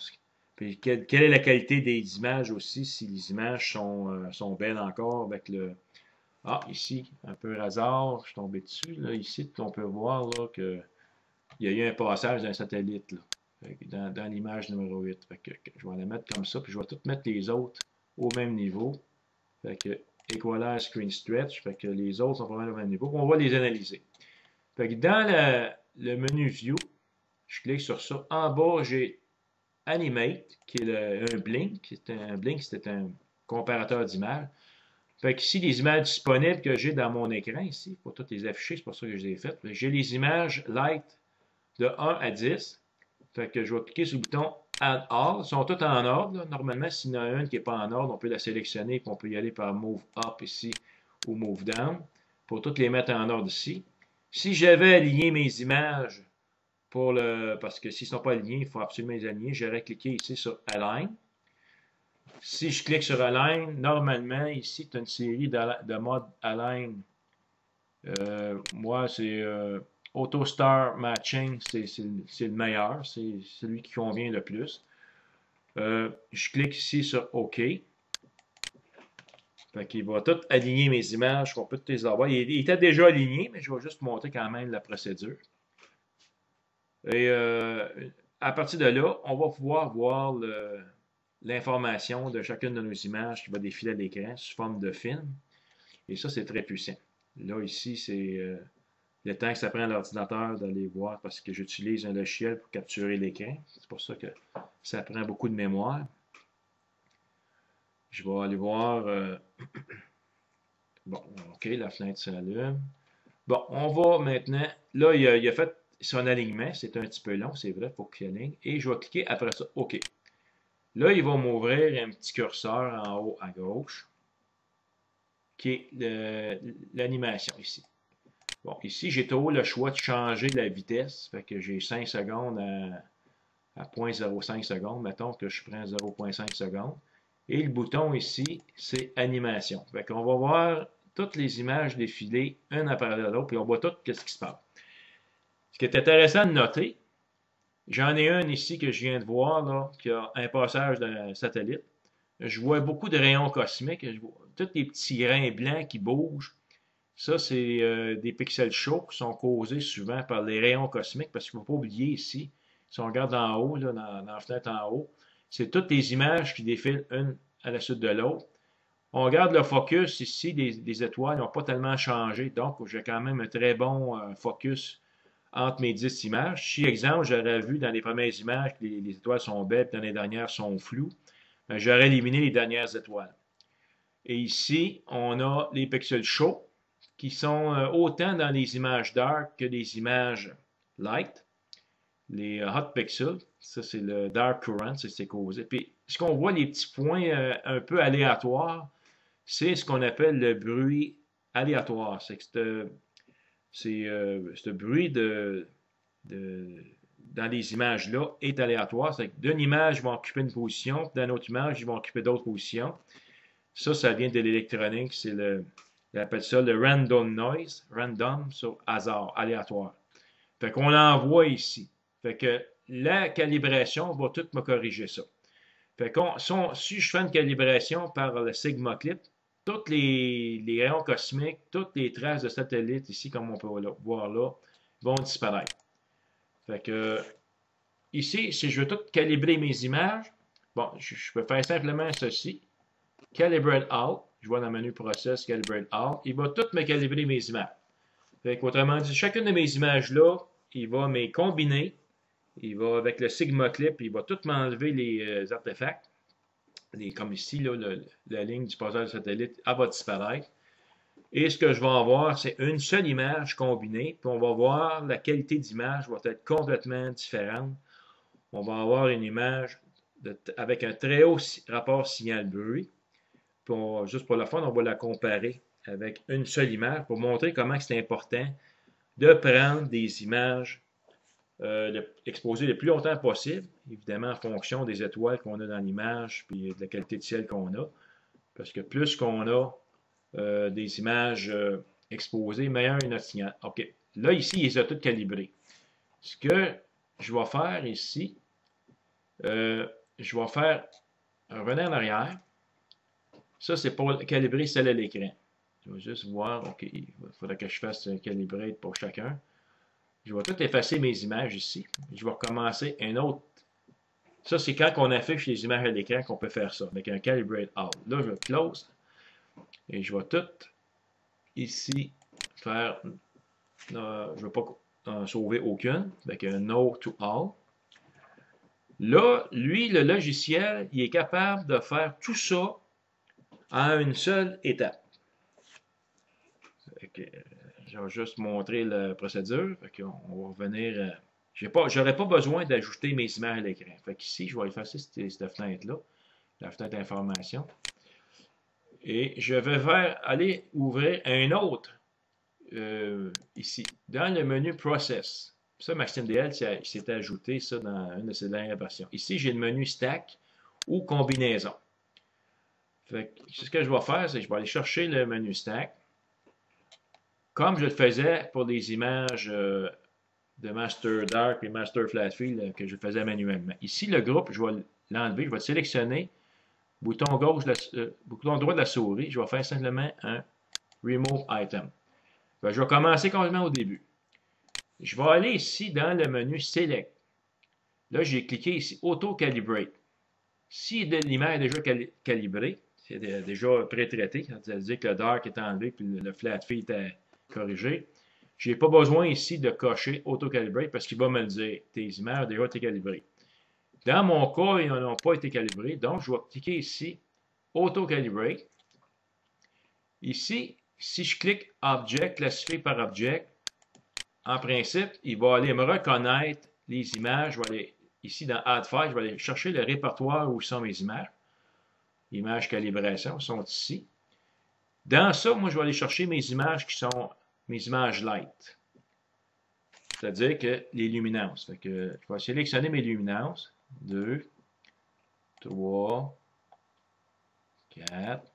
Puis quelle est la qualité des images aussi, si les images sont belles encore avec le. Ah, ici, un peu hasard, je suis tombé dessus. Là, ici, on peut voir là, que il y a eu un passage d'un satellite là, dans l'image numéro 8. Fait que je vais la mettre comme ça, puis je vais tout mettre les autres au même niveau. Fait que Equalize Screen Stretch, fait que les autres sont vraiment au même niveau. On va les analyser. Fait que dans le menu View, je clique sur ça. En bas, j'ai Animate, qui est un Blink. Un Blink, c'était un comparateur d'images. Fait que ici, les images disponibles que j'ai dans mon écran, ici, pour toutes les afficher, c'est pour ça que je les ai faites. J'ai les images light de 1 à 10. Fait que je vais cliquer sur le bouton Add All. Ils sont tous en ordre. Là. Normalement, s'il y en a une qui n'est pas en ordre, on peut la sélectionner et on peut y aller par Move Up ici ou Move Down pour toutes les mettre en ordre ici. Si j'avais aligné mes images parce que s'ils ne sont pas alignés, il faut absolument les aligner, j'aurais cliqué ici sur Align. Si je clique sur Align, normalement, ici, tu as une série de modes Align. Moi, c'est AutoStar Matching, c'est le meilleur, c'est celui qui convient le plus. Je clique ici sur OK. Fait qu'il va tout aligner mes images, on peut toutes les avoir. Il était déjà aligné, mais je vais juste montrer quand même la procédure. Et à partir de là, on va pouvoir voir l'information de chacune de nos images qui va défiler à l'écran sous forme de film. Et ça, c'est très puissant. Là, ici, c'est le temps que ça prend à l'ordinateur d'aller voir parce que j'utilise un logiciel pour capturer l'écran. C'est pour ça que ça prend beaucoup de mémoire. Je vais aller voir. Bon, OK, la fenêtre s'allume. Bon, on va maintenant. Là, il a fait son alignement. C'est un petit peu long, c'est vrai, il faut qu'il aligne. Et je vais cliquer après ça. OK. Là, il va m'ouvrir un petit curseur en haut à gauche qui est l'animation ici. Bon, ici, j'ai toujours le choix de changer la vitesse. Fait que j'ai 5 secondes à 0.05 secondes. Mettons que je prends 0.5 secondes. Et le bouton ici, c'est animation. Fait qu'on va voir toutes les images défiler une après l'autre, puis on voit tout ce qui se passe. Ce qui est intéressant de noter, j'en ai une ici que je viens de voir, là, qui a un passage d'un satellite. Je vois beaucoup de rayons cosmiques. Je vois tous les petits grains blancs qui bougent. Ça, c'est des pixels chauds qui sont causés souvent par les rayons cosmiques, parce qu'il ne faut pas oublier ici, si on regarde en haut, là, dans la fenêtre en haut, c'est toutes les images qui défilent une à la suite de l'autre. On regarde le focus ici, des étoiles n'ont pas tellement changé, donc j'ai quand même un très bon focus entre mes 10 images. Si, exemple, j'aurais vu dans les premières images que les étoiles sont belles, puis dans les dernières sont floues, ben, j'aurais éliminé les dernières étoiles. Et ici, on a les pixels chauds, qui sont autant dans les images dark que les images light. les hot pixels. Ça, c'est le dark current, c'est causé. Puis, ce qu'on voit, les petits points un peu aléatoires, c'est ce qu'on appelle le bruit aléatoire. C'est que ce bruit dans les images-là est aléatoire. C'est que d'une image, ils vont occuper une position, puis dans une autre image, ils vont occuper d'autres positions. Ça vient de l'électronique. On appelle ça le random noise, random sur hasard, aléatoire. Fait qu'on l'envoie ici. Fait que la calibration va tout me corriger ça. Fait que si je fais une calibration par le Sigma Clip, tous les rayons cosmiques, toutes les traces de satellites ici, comme on peut voir là, vont disparaître. Fait que ici, si je veux tout calibrer mes images, bon, je peux faire simplement ceci. Calibrate All. Je vois dans le menu Process, Calibrate All. Il va tout me calibrer mes images. Fait qu'autrement dit, chacune de mes images-là, il va me combiner. Il va, avec le Sigma Clip, il va tout m'enlever les artefacts. Comme ici, là, la ligne du passage de satellite, elle va disparaître. Et ce que je vais avoir, c'est une seule image combinée. Puis on va voir la qualité d'image va être complètement différente. On va avoir une image avec un très haut rapport signal-bruit. Puis juste pour le fun, on va la comparer avec une seule image pour montrer comment c'est important de prendre des images exposées le plus longtemps possible, évidemment en fonction des étoiles qu'on a dans l'image puis de la qualité de ciel qu'on a. Parce que plus qu'on a des images exposées, meilleur est notre signal. OK. Là, ici, il les a toutes calibrées. Ce que je vais faire ici, je vais faire revenir en arrière. Ça, c'est pour calibrer celle à l'écran. Je vais juste voir, OK, il faudrait que je fasse un calibrate pour chacun. Je vais tout effacer mes images ici. Je vais recommencer un autre. Ça, c'est quand on affiche les images à l'écran qu'on peut faire ça, avec un calibrate all. Là, je vais close. Et je vais tout ici faire. Je ne vais pas sauver aucune, avec un no to all. Là, lui, le logiciel, il est capable de faire tout ça en une seule étape. Je vais juste montrer la procédure. On va revenir. J'aurais pas besoin d'ajouter mes images à l'écran. Ici, je vais effacer cette fenêtre-là, la fenêtre d'information. Et je vais aller ouvrir un autre ici, dans le menu Process. Ça, MaximDL s'est ajouté ça dans une de ses dernières versions. Ici, j'ai le menu Stack ou Combinaison. Ce que je vais faire, c'est que je vais aller chercher le menu Stack. Comme je le faisais pour les images de Master Dark et Master Flatfield que je faisais manuellement. Ici, le groupe, je vais l'enlever, je vais le sélectionner. Bouton droit de la souris, je vais faire simplement un Remove Item. Je vais commencer complètement au début. Je vais aller ici dans le menu Select. Là, j'ai cliqué ici Auto Calibrate. Si l'image est déjà calibrée, c'est déjà pré-traité, ça veut dire que le Dark est enlevé et le Flatfield est corrigé. Je n'ai pas besoin ici de cocher Auto Calibrate parce qu'il va me le dire. Tes images ont déjà été calibrées. Dans mon cas, ils n'ont pas été calibrés. Donc, je vais cliquer ici, Auto Calibrate. Ici, si je clique Object, classifié par Object, en principe, il va aller me reconnaître les images. Je vais aller ici dans Add File, je vais aller chercher le répertoire où sont mes images. Images calibration sont ici. Dans ça, moi, je vais aller chercher mes images qui sont mes images light. C'est-à-dire que les luminances. Je vais sélectionner mes luminances. 2, 3, 4.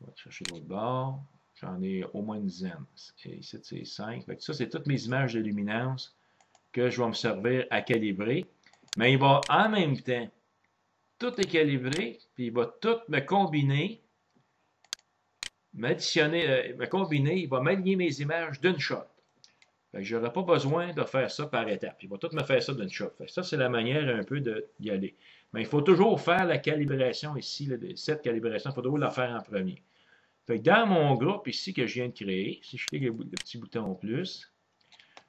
Je vais chercher l'autre bord. J'en ai au moins une dizaine. Et ici, c'est 5. Ça, c'est toutes mes images de luminance que je vais me servir à calibrer. Mais il va en même temps tout est calibré, puis il va tout me combiner, me combiner, il va m'aligner mes images d'une shot. Je n'aurai pas besoin de faire ça par étapes. Il va tout me faire ça d'une shot. Ça, c'est la manière un peu d'y aller. Mais il faut toujours faire la calibration ici, cette calibration, il faut toujours la faire en premier. Dans mon groupe ici que je viens de créer, si je clique le petit bouton plus,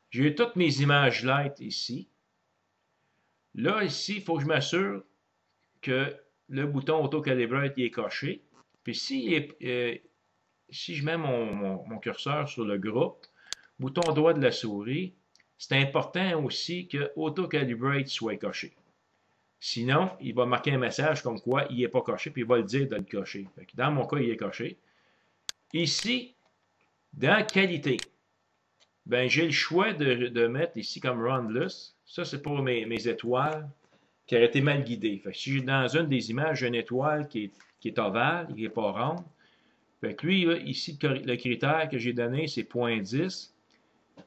j'ai toutes mes images light ici. Là, ici, il faut que je m'assure que le bouton Auto-Calibrate est coché. Puis si je mets mon curseur sur le groupe, bouton droit de la souris, c'est important aussi que Auto-Calibrate soit coché. Sinon, il va marquer un message comme quoi il n'est pas coché, puis il va le dire de le cocher. Dans mon cas, il est coché. Ici, dans Qualité, ben, j'ai le choix de mettre ici comme Roundless. Ça, c'est pour mes étoiles qui auraient été mal guidées. Fait que si j'ai dans une des images, j'ai une étoile qui est ovale, qui n'est pas ronde. Fait que lui, là, ici, le critère que j'ai donné, c'est 0.10.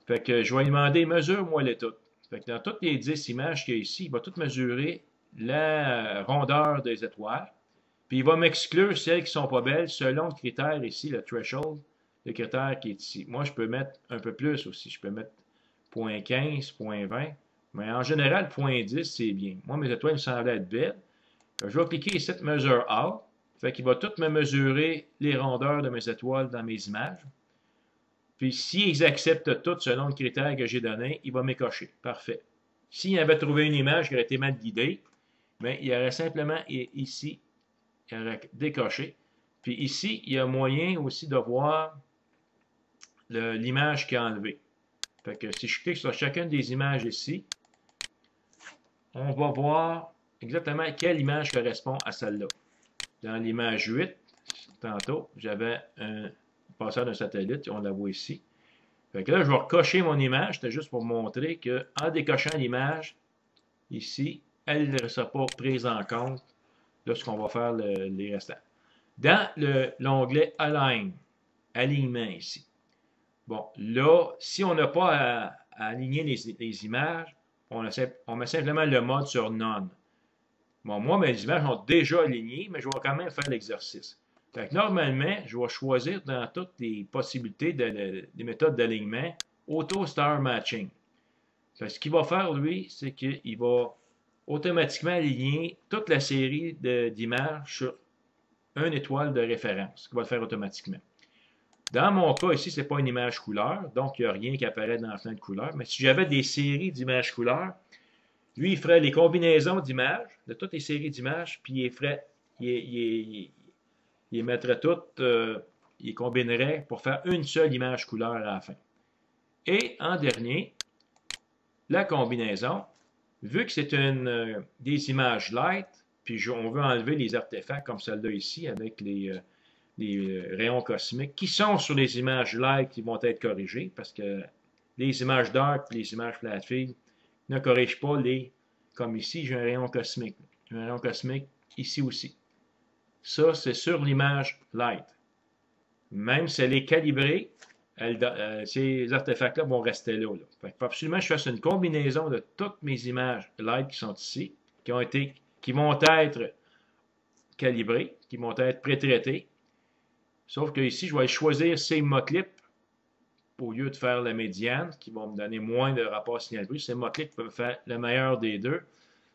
Fait que je vais lui demander, mesure-moi les toutes. Fait que dans toutes les 10 images qu'il y a ici, il va tout mesurer la rondeur des étoiles. Puis il va m'exclure celles qui ne sont pas belles selon le critère ici, le threshold, le critère qui est ici. Moi, je peux mettre un peu plus aussi. Je peux mettre 0.15, 0.20. Mais en général, 0.10, c'est bien. Moi, mes étoiles me semblaient être belles. Je vais cliquer ici, Measure All. Fait qu'il va tout me mesurer les rondeurs de mes étoiles dans mes images. Puis s'ils acceptent tout selon le critère que j'ai donné, il va m'écocher. Parfait. S'il avait trouvé une image qui aurait été mal guidée, bien, il aurait simplement ici, il aurait décoché. Puis ici, il y a moyen aussi de voir l'image qui est enlevée. Fait que si je clique sur chacune des images ici, on va voir exactement quelle image correspond à celle-là. Dans l'image 8, tantôt, j'avais un passeur d'un satellite, on la voit ici. Fait que là, je vais recocher mon image, c'était juste pour montrer qu'en décochant l'image, ici, elle ne sera pas prise en compte lorsqu'on va faire les restants. Dans l'onglet Align, alignement ici. Bon, là, si on n'a pas à aligner les images, on met simplement le mode sur None. Bon, moi, mes images sont déjà alignées, mais je vais quand même faire l'exercice. Fait que normalement, je vais choisir dans toutes les possibilités des méthodes d'alignement Auto Star Matching. Fait que ce qu'il va faire, lui, c'est qu'il va automatiquement aligner toute la série d'images sur une étoile de référence, qu'il va le faire automatiquement. Dans mon cas, ici, ce n'est pas une image couleur, donc il n'y a rien qui apparaît dans la fenêtre couleur. Mais si j'avais des séries d'images couleurs, lui, il ferait les combinaisons d'images, de toutes les séries d'images, puis il les mettrait toutes, il les combinerait pour faire une seule image couleur à la fin. Et en dernier, la combinaison, vu que c'est des images light, puis on veut enlever les artefacts comme celle-là ici, avec les rayons cosmiques, qui sont sur les images light qui vont être corrigées, parce que les images dark et les images flat field ne corrigent pas comme ici, j'ai un rayon cosmique. J'ai un rayon cosmique ici aussi. Ça, c'est sur l'image light. Même si elle est calibrée, ces artefacts-là vont rester là. Fait faut absolument que je fasse une combinaison de toutes mes images light qui sont ici, qui vont être calibrées, qui vont être pré-traitées. Sauf que ici, je vais choisir Sigma Clip au lieu de faire la médiane, qui va me donner moins de rapport signal-bruit. Sigma Clip peut faire le meilleur des deux.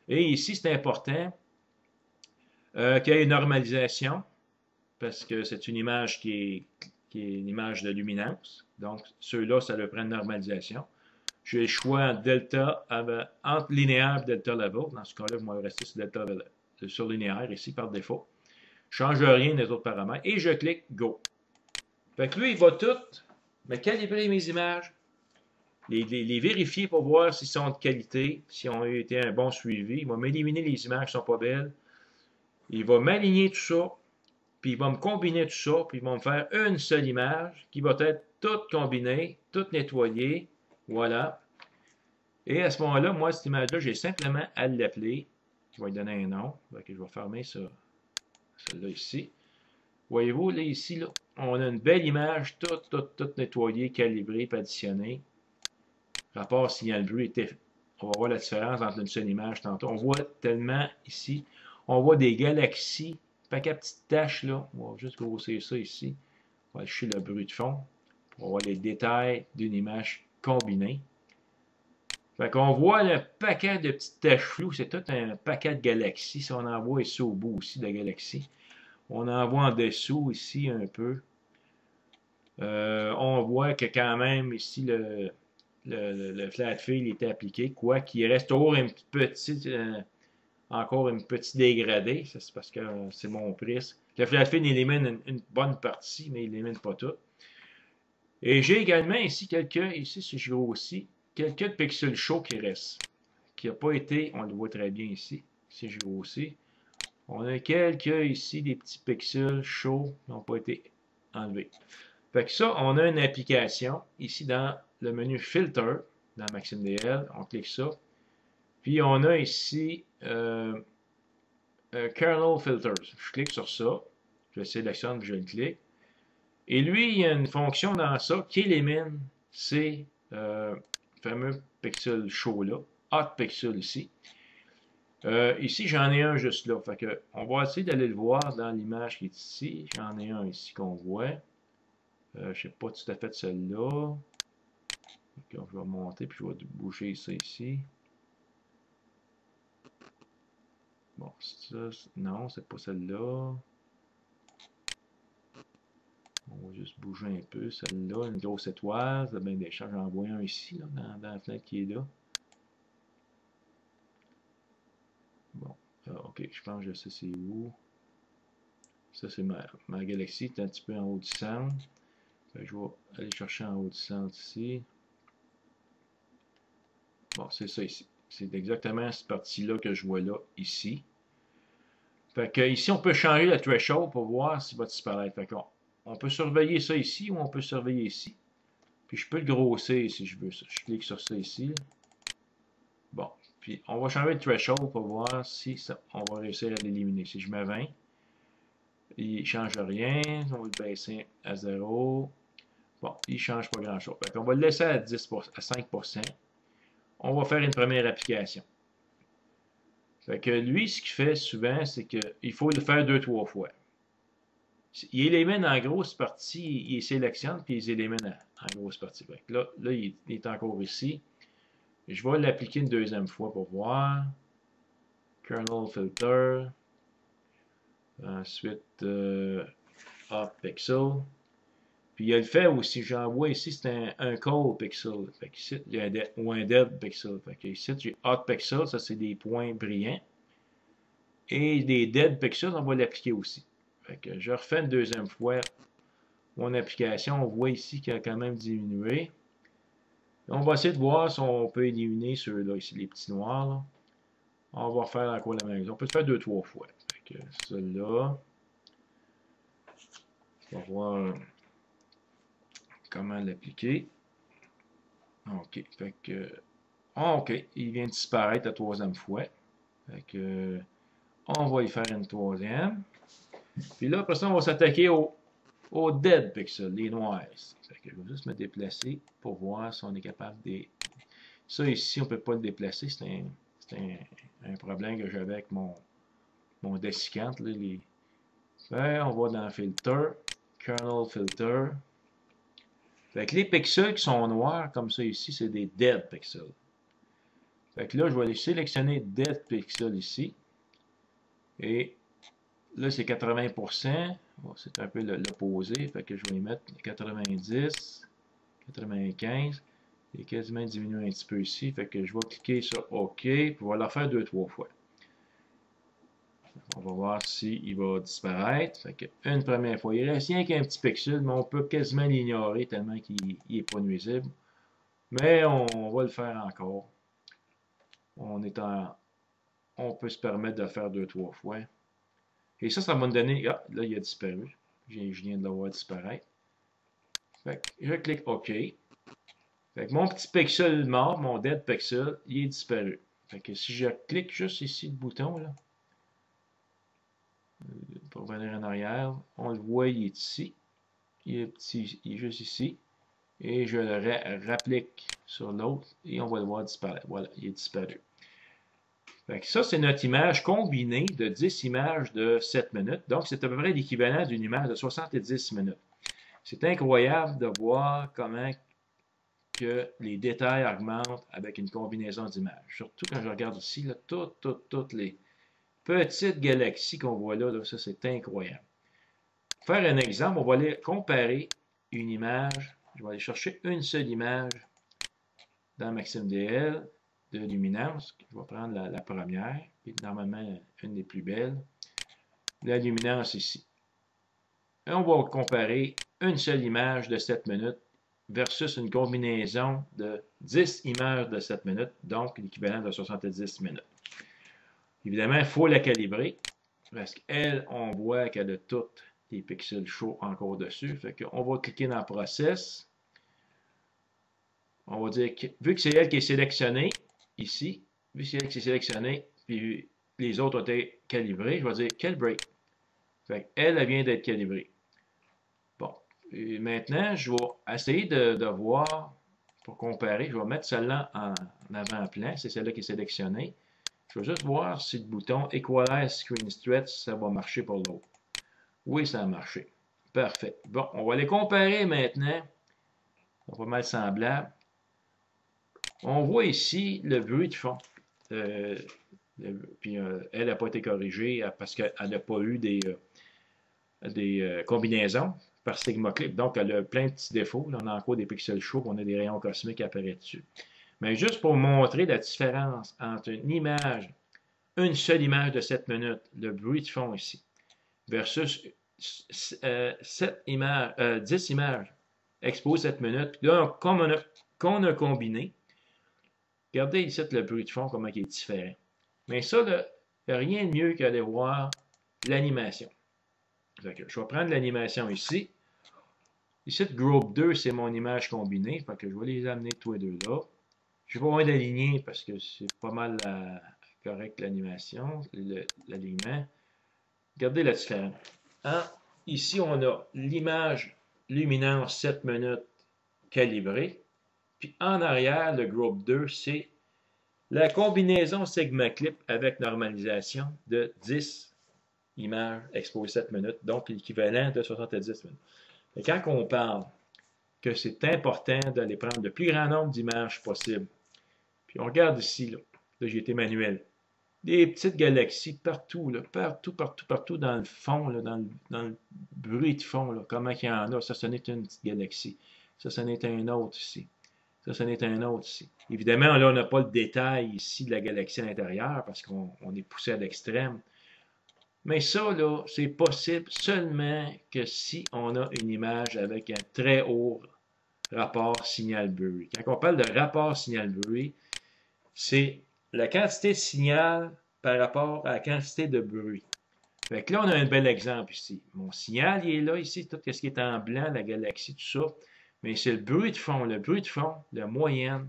Et ici, c'est important qu'il y ait une normalisation, parce que c'est une image qui est une image de luminance. Donc, ceux-là, ça leur prend une normalisation. J'ai le choix entre delta, entre linéaire et delta level. Dans ce cas-là, je vais rester sur delta sur linéaire ici par défaut. Je ne change rien des autres paramètres et je clique Go. Fait que lui, il va tout me calibrer mes images, les vérifier pour voir s'ils sont de qualité, s'ils ont été un bon suivi. Il va m'éliminer les images qui ne sont pas belles. Il va m'aligner tout ça, puis il va me combiner tout ça, puis il va me faire une seule image qui va être toute combinée, toute nettoyée. Voilà. Et à ce moment-là, moi, cette image-là, j'ai simplement à l'appeler. Je vais lui donner un nom. Donc, je vais fermer ça, celle-là ici. Voyez-vous, là, ici, là, on a une belle image, toute nettoyée, calibrée, puis additionnée. Rapport signal-bruit était. On va voir la différence entre une seule image tantôt. On voit tellement ici. On voit des galaxies, paquet de petites taches là. On va juste grossir ça ici. On va afficher le bruit de fond. On va voir les détails d'une image combinée. Fait qu'on voit le paquet de petites taches floues. C'est tout un paquet de galaxies. Si on en voit ici au bout aussi de galaxies. On en voit en dessous ici un peu. On voit que quand même ici le flat field est appliqué. Quoi qu'il reste toujours une petite. Encore une petite dégradée, c'est parce que c'est mon prisme. Le flat field élimine une bonne partie, mais il n'élimine pas tout. Et j'ai également ici ici si je grossis, quelques pixels chauds qui restent, qui n'a pas été, on le voit très bien ici, si je grossis. On a quelques ici, des petits pixels chauds qui n'ont pas été enlevés. Fait que ça, on a une application ici dans le menu Filter, dans MaximDL, on clique ça. Puis on a ici Kernel Filters. Je clique sur ça, je sélectionne puis je le clique. Et lui, il y a une fonction dans ça qui élimine ces fameux pixels chauds-là, hot pixels ici. Ici, j'en ai un juste là. Fait que, on va essayer d'aller le voir dans l'image qui est ici. J'en ai un ici qu'on voit. Je ne sais pas tout à fait celle-là. Je vais monter puis je vais bouger ça ici. Bon, ça, non, c'est pas celle-là. On va juste bouger un peu. Celle-là, une grosse étoile. Ça bien des chances. J'en vois un ici, là, dans la fenêtre qui est là. Bon, ok, je pense que je sais c'est où. Ça, c'est ma galaxie. C'est un petit peu en haut du centre. Je vais aller chercher en haut du centre ici. Bon, c'est ça ici. C'est exactement cette partie-là que je vois là, ici. Fait que ici, on peut changer le threshold pour voir s'il va disparaître. Fait on peut surveiller ça ici ou on peut surveiller ici. Puis je peux le grossir si je veux ça. Je clique sur ça ici. Bon. Puis on va changer le threshold pour voir si ça, on va réussir à l'éliminer. Si je mets 20, il ne change rien. On va le baisser à 0. Bon, il ne change pas grand-chose. Fait qu'on va le laisser à 10%, à 5%. On va faire une première application. Fait que lui, ce qu'il fait souvent, c'est qu'il faut le faire 2-3 fois. Il élimine en grosse partie, il sélectionne, puis il élimine en grosse partie. Fait que là il est encore ici. Je vais l'appliquer une deuxième fois pour voir. Kernel Filter. Ensuite, Hot Pixel. Puis il a le fait aussi, j'envoie ici, c'est un Cold Pixel. Fait qu'ici, il y a ou un Dead Pixel. Fait que ici, j'ai Hot Pixel, ça c'est des points brillants. Et des Dead Pixels, on va l'appliquer aussi. Fait que je refais une deuxième fois mon application. On voit ici qu'il a quand même diminué. On va essayer de voir si on peut éliminer ceux-là, ici, les petits noirs. Là. On va refaire encore la même chose. On peut le faire 2-3 fois. Fait que celui-là. On va voir comment l'appliquer. OK. Fait que. OK. Il vient de disparaître la troisième fois. Fait que. On va y faire une troisième. Puis là, après ça, on va s'attaquer au dead pixel, les noirs. Fait que je vais juste me déplacer pour voir si on est capable de... Ça ici, on ne peut pas le déplacer. C'est un problème que j'avais avec mon dessicant. Là, on va dans Filter, Kernel Filter. Fait que les pixels qui sont noirs, comme ça ici, c'est des dead pixels. Fait que là, je vais aller sélectionner dead pixel ici. Et là, c'est 80%. Bon, c'est un peu l'opposé. Fait que je vais y mettre 90, 95. Il est quasiment diminué un petit peu ici. Fait que je vais cliquer sur OK. Puis on va le faire 2-3 fois. On va voir s'il va disparaître. Fait que une première fois. Il reste rien qu'un petit pixel, mais on peut quasiment l'ignorer tellement qu'il n'est pas nuisible. Mais on va le faire encore. On peut se permettre de le faire 2-3 fois. Et ça va me donner... Ah, là, il a disparu. Je viens de le voir disparaître. Fait que je clique OK. Fait que mon petit pixel mort, mon dead pixel, il est disparu. Fait que si je clique juste ici le bouton, là, pour revenir en arrière, on le voit, il est ici. Il est petit, il est juste ici. Et je le rapplique sur l'autre et on va le voir disparaître. Voilà, il est disparu. Fait que ça, c'est notre image combinée de 10 images de 7 minutes. Donc, c'est à peu près l'équivalent d'une image de 70 minutes. C'est incroyable de voir comment que les détails augmentent avec une combinaison d'images. Surtout quand je regarde ici, là, toutes les petites galaxies qu'on voit là, ça c'est incroyable. Pour faire un exemple, on va aller comparer une image. Je vais aller chercher une seule image dans MaximDL de luminance. Je vais prendre la première, qui est normalement une des plus belles. La luminance ici. Et on va comparer une seule image de 7 minutes versus une combinaison de 10 images de 7 minutes, donc l'équivalent de 70 minutes. Évidemment, il faut la calibrer, parce qu'elle, on voit qu'elle a tous les pixels chauds encore dessus. Fait qu'on va cliquer dans Process. On va dire que, vu que c'est elle qui est sélectionnée, ici, vu que c'est elle qui est sélectionnée, puis les autres ont été calibrés, je vais dire Calibrate. Fait qu'elle, elle vient d'être calibrée. Bon. Et maintenant, je vais essayer de voir, pour comparer, je vais mettre celle-là en avant-plan. C'est celle-là qui est sélectionnée. Je vais juste voir si le bouton Equalize Screen Stretch, ça va marcher pour l'autre. Oui, ça a marché. Parfait. Bon, on va les comparer maintenant. C'est pas mal semblable. On voit ici le bruit de fond. Puis elle n'a pas été corrigée parce qu'elle n'a pas eu des combinaisons par Sigma Clip. Donc, elle a plein de petits défauts. Là, on a encore des pixels chauds, on a des rayons cosmiques qui apparaissent dessus. Mais juste pour montrer la différence entre une seule image de 7 minutes, le bruit de fond ici, versus 10 images exposées 7 minutes. Puis là, qu'on a combiné, regardez ici le bruit de fond, comment il est différent. Mais ça, il n'y a rien de mieux qu'aller voir l'animation. Je vais prendre l'animation ici. Ici, Group 2, c'est mon image combinée. Fait que je vais les amener tous les deux là. Je vais pas d'aligner parce que c'est pas mal correct l'animation, l'alignement. Regardez la différence. Hein? Ici, on a l'image luminance 7 minutes calibrée. Puis en arrière, le Group 2, c'est la combinaison Sigma Clip avec normalisation de 10 images exposées 7 minutes, donc l'équivalent de 70 minutes. Et quand on parle que c'est important d'aller prendre le plus grand nombre d'images possible, puis on regarde ici, là j'ai été manuel, des petites galaxies partout, là, partout dans le fond, là, dans le bruit de fond, là, comment il y en a. Ça, ce n'est une petite galaxie. Ça, ce n'est un autre ici. Ça, ce n'est un autre ici. Évidemment, là, on n'a pas le détail ici de la galaxie à l'intérieur parce qu'on est poussé à l'extrême. Mais ça, là, c'est possible seulement que si on a une image avec un très haut rapport signal-bruit. Quand on parle de rapport signal-bruit, c'est la quantité de signal par rapport à la quantité de bruit. Fait que là, on a un bel exemple ici. Mon signal, il est là, ici, tout ce qui est en blanc, la galaxie, tout ça. Mais c'est le bruit de fond. Le bruit de fond, la moyenne,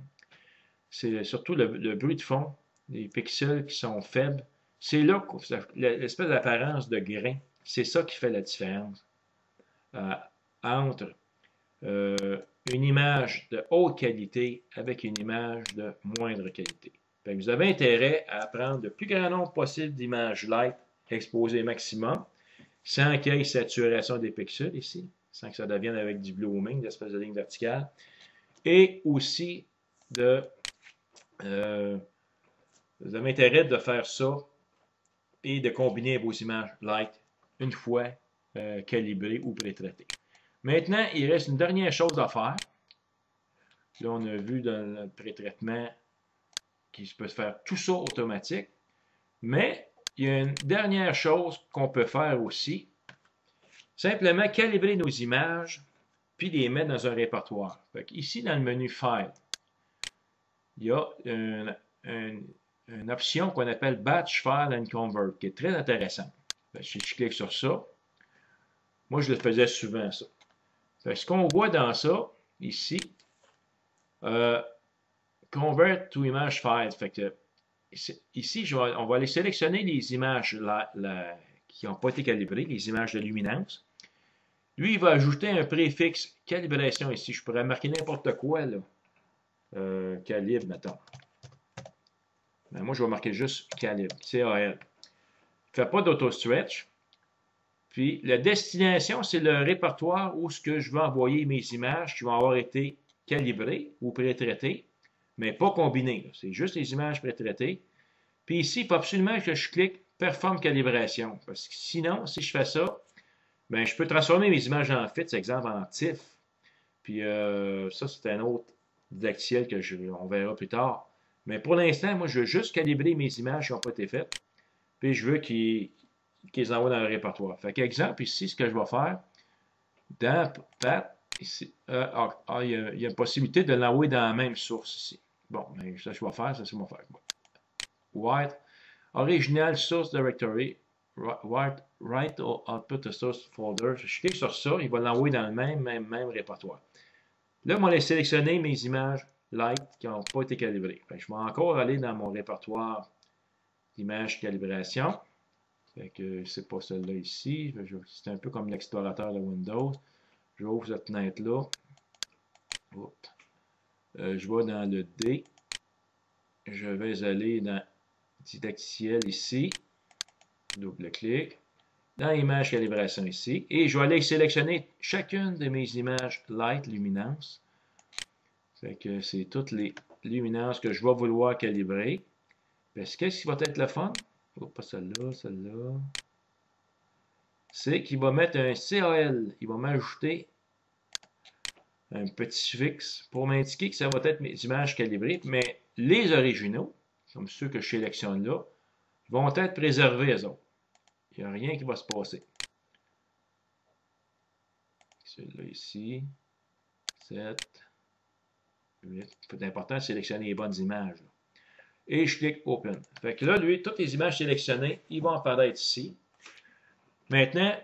c'est surtout le bruit de fond, les pixels qui sont faibles. C'est là l'espèce d'apparence de grain. C'est ça qui fait la différence entre une image de haute qualité avec une image de moindre qualité. Fait que vous avez intérêt à prendre le plus grand nombre possible d'images light exposées maximum, sans qu'il y ait saturation des pixels ici, sans que ça devienne avec du blooming, l'espèce de ligne verticale, et aussi vous avez intérêt de faire ça et de combiner vos images light une fois calibrées ou pré-traitées. Maintenant, il reste une dernière chose à faire. Là, on a vu dans le pré-traitement qu'il peut se faire tout ça automatique. Mais il y a une dernière chose qu'on peut faire aussi. Simplement calibrer nos images puis les mettre dans un répertoire. Fait ici, dans le menu File, il y a une option qu'on appelle Batch File and Convert, qui est très intéressante. Si je clique sur ça, moi je le faisais souvent ça. Ce qu'on voit dans ça, ici, Convert to Image File. Fait que, ici, on va aller sélectionner les images qui n'ont pas été calibrées, les images de luminance. Lui, il va ajouter un préfixe calibration ici. Je pourrais marquer n'importe quoi, là. Calibre, mettons. Ben, moi, je vais marquer juste calibre, CAL. Fait pas d'auto-stretch. Puis, la destination, c'est le répertoire où ce que je vais envoyer mes images qui vont avoir été calibrées ou pré-traitées, mais pas combinées. C'est juste les images pré-traitées. Puis ici, il faut absolument que je clique Perform calibration. Parce que sinon, si je fais ça, ben, je peux transformer mes images en FIT, par exemple en TIFF. Puis ça, c'est un autre didacticiel que on verra plus tard. Mais pour l'instant, moi, je veux juste calibrer mes images qui n'ont pas été faites. Puis je veux qu'ils envoient dans le répertoire. Fait qu'exemple, ici, ce que je vais faire, dans Pat, ici. Il y a une possibilité de l'envoyer dans la même source ici. Bon, mais ça, je vais faire, ça, c'est mon faire. Bon. White, original source directory, write or output a source folder. Je clique sur ça, il va l'envoyer dans le même répertoire. Là, moi, je vais sélectionner mes images light qui n'ont pas été calibrées. Je vais encore aller dans mon répertoire d'images calibration. Fait que c'est pas celle-là ici. C'est un peu comme l'explorateur de Windows. J'ouvre cette fenêtre-là. Je vais dans le D. Je vais aller dans didacticiel ici. Double-clic. Dans image calibration ici. Et je vais aller sélectionner chacune de mes images light luminance. Fait que c'est toutes les luminances que je vais vouloir calibrer. Qu'est-ce qui va être le fun? Oh, pas celle-là, celle-là. C'est qu'il va mettre un CAL. Il va m'ajouter un petit suffixe pour m'indiquer que ça va être mes images calibrées, mais les originaux, comme ceux que je sélectionne là, vont être préservés eux autres. Il n'y a rien qui va se passer. Celui-là ici, 7, 8. C'est important de sélectionner les bonnes images. Là. Et je clique Open. Fait que là, lui, toutes les images sélectionnées, ils vont apparaître ici. Maintenant,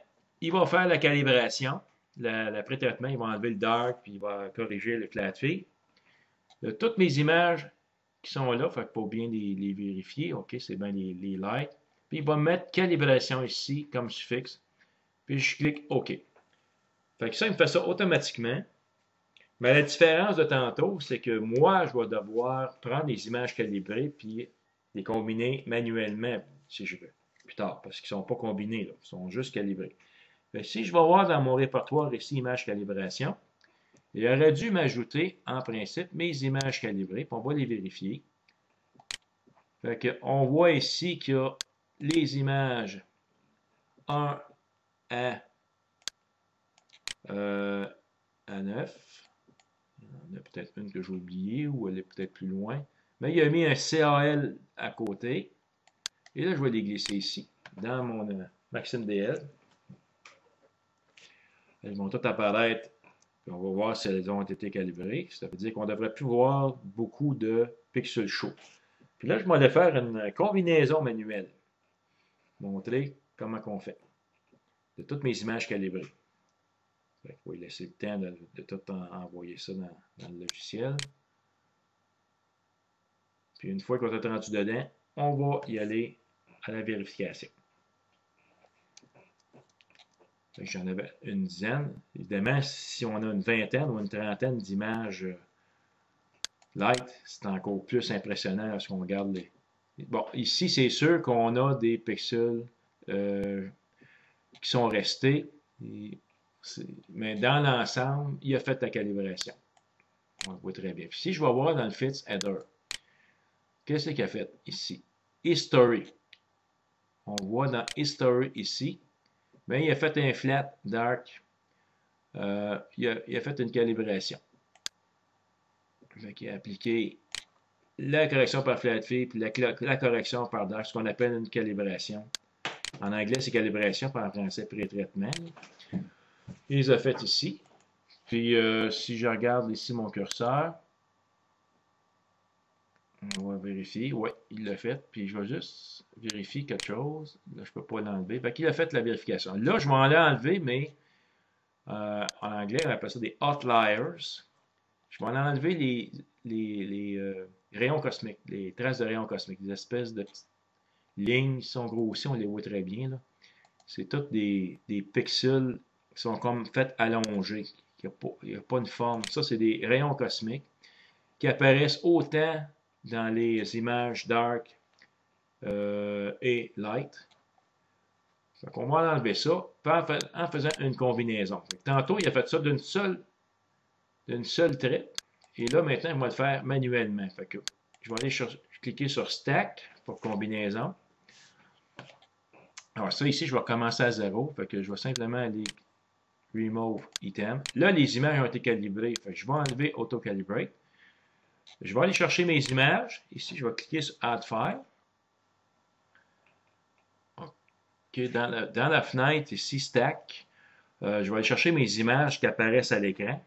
il va faire la calibration, le pré-traitement, il va enlever le dark, puis il va corriger le flat fee. Toutes mes images qui sont là, fait que pour bien les vérifier, ok, c'est bien les lights. Puis il va me mettre calibration ici comme suffixe. Puis je clique OK. Fait que ça, il me fait ça automatiquement. Mais la différence de tantôt, c'est que moi, je vais devoir prendre les images calibrées puis les combiner manuellement, si je veux, plus tard, parce qu'ils ne sont pas combinés, là, ils sont juste calibrés. Fait que si je vais voir dans mon répertoire ici, images calibration, il aurait dû m'ajouter, en principe, mes images calibrées, puis on va les vérifier. Fait que on voit ici qu'il y a les images 1 à 9. Il y en a peut-être une que j'ai oubliée ou elle est peut-être plus loin. Mais il a mis un CAL à côté. Et là, je vais les glisser ici, dans mon Maxime DL. Elles vont toutes apparaître. On va voir si elles ont été calibrées. Ça veut dire qu'on ne devrait plus voir beaucoup de pixels chauds. Puis là, je vais aller faire une combinaison manuelle. Montrer comment on fait. De toutes mes images calibrées. Fait que, oui, laisser le temps de tout envoyer ça dans le logiciel. Puis une fois qu'on est rendu dedans, on va y aller à la vérification. J'en avais une dizaine. Évidemment, si on a une vingtaine ou une trentaine d'images light, c'est encore plus impressionnant lorsqu'on regarde les. Bon, ici, c'est sûr qu'on a des pixels qui sont restés. Mais dans l'ensemble, il a fait la calibration. On le voit très bien. Puis si je vais voir dans le Fits Header, qu'est-ce qu'il a fait ici? History. On voit dans History ici. Bien, il a fait un flat dark. Il a fait une calibration. Il a appliqué la correction par flat fee puis la correction par dark, ce qu'on appelle une calibration. En anglais, c'est calibration, puis en français, pré-traitement. Il les a fait ici. Puis, si je regarde ici mon curseur, on va vérifier. Oui, il l'a fait. Puis, je vais juste vérifier quelque chose. Là, je ne peux pas l'enlever. Fait qu'il a fait la vérification. Là, je vais en enlever, mais en anglais, on appelle ça des outliers. Je vais en enlever les rayons cosmiques, les traces de rayons cosmiques, des espèces de petites lignes qui sont grossies, on les voit très bien. C'est tous des pixels qui sont comme faits allongés. Il n'y a pas une forme. Ça, c'est des rayons cosmiques qui apparaissent autant dans les images dark et light. Donc, on va enlever ça en faisant une combinaison. Tantôt, il a fait ça d'une seule traite. Et là, maintenant, je vais le faire manuellement. Fait que je vais aller cliquer sur Stack pour combinaison. Alors, ça, ici, je vais recommencer à 0. Fait que je vais simplement aller Remove Item. Là, les images ont été calibrées. Fait que je vais enlever Auto Calibrate. Je vais aller chercher mes images. Ici, je vais cliquer sur Add File. OK, dans la fenêtre, ici, Stack, je vais aller chercher mes images qui apparaissent à l'écran.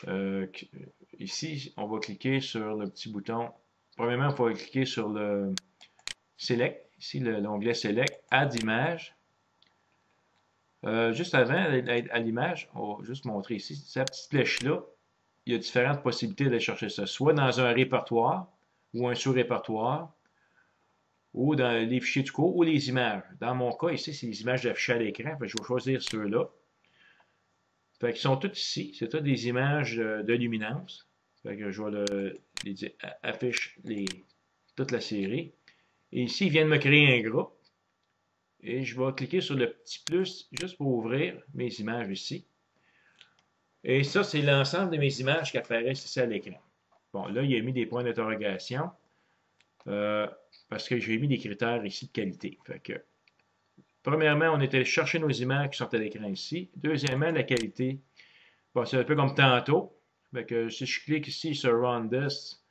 Euh, ici, on va cliquer sur le petit bouton. Premièrement, il faut cliquer sur le Select, ici l'onglet Select, Add image. Juste avant d'être à l'image, on va juste montrer ici, cette petite flèche-là, il y a différentes possibilités d'aller chercher ça, soit dans un répertoire ou un sous-répertoire, ou dans les fichiers du cours, ou les images. Dans mon cas, ici, c'est les images affichées à l'écran, je vais choisir ceux-là. Fait qu'ils sont tous ici, c'est toutes des images de luminance. Fait que je vais affiche toute la série. Et ici, il vient de me créer un groupe. Et je vais cliquer sur le petit plus juste pour ouvrir mes images ici. Et ça, c'est l'ensemble de mes images qui apparaissent ici à l'écran. Bon, là, il a mis des points d'interrogation euh, parce que j'ai mis des critères ici de qualité. Fait que, premièrement, on était chercher nos images qui sont à l'écran ici. Deuxièmement, la qualité. Bon, c'est un peu comme tantôt. Fait que si je clique ici sur Run This,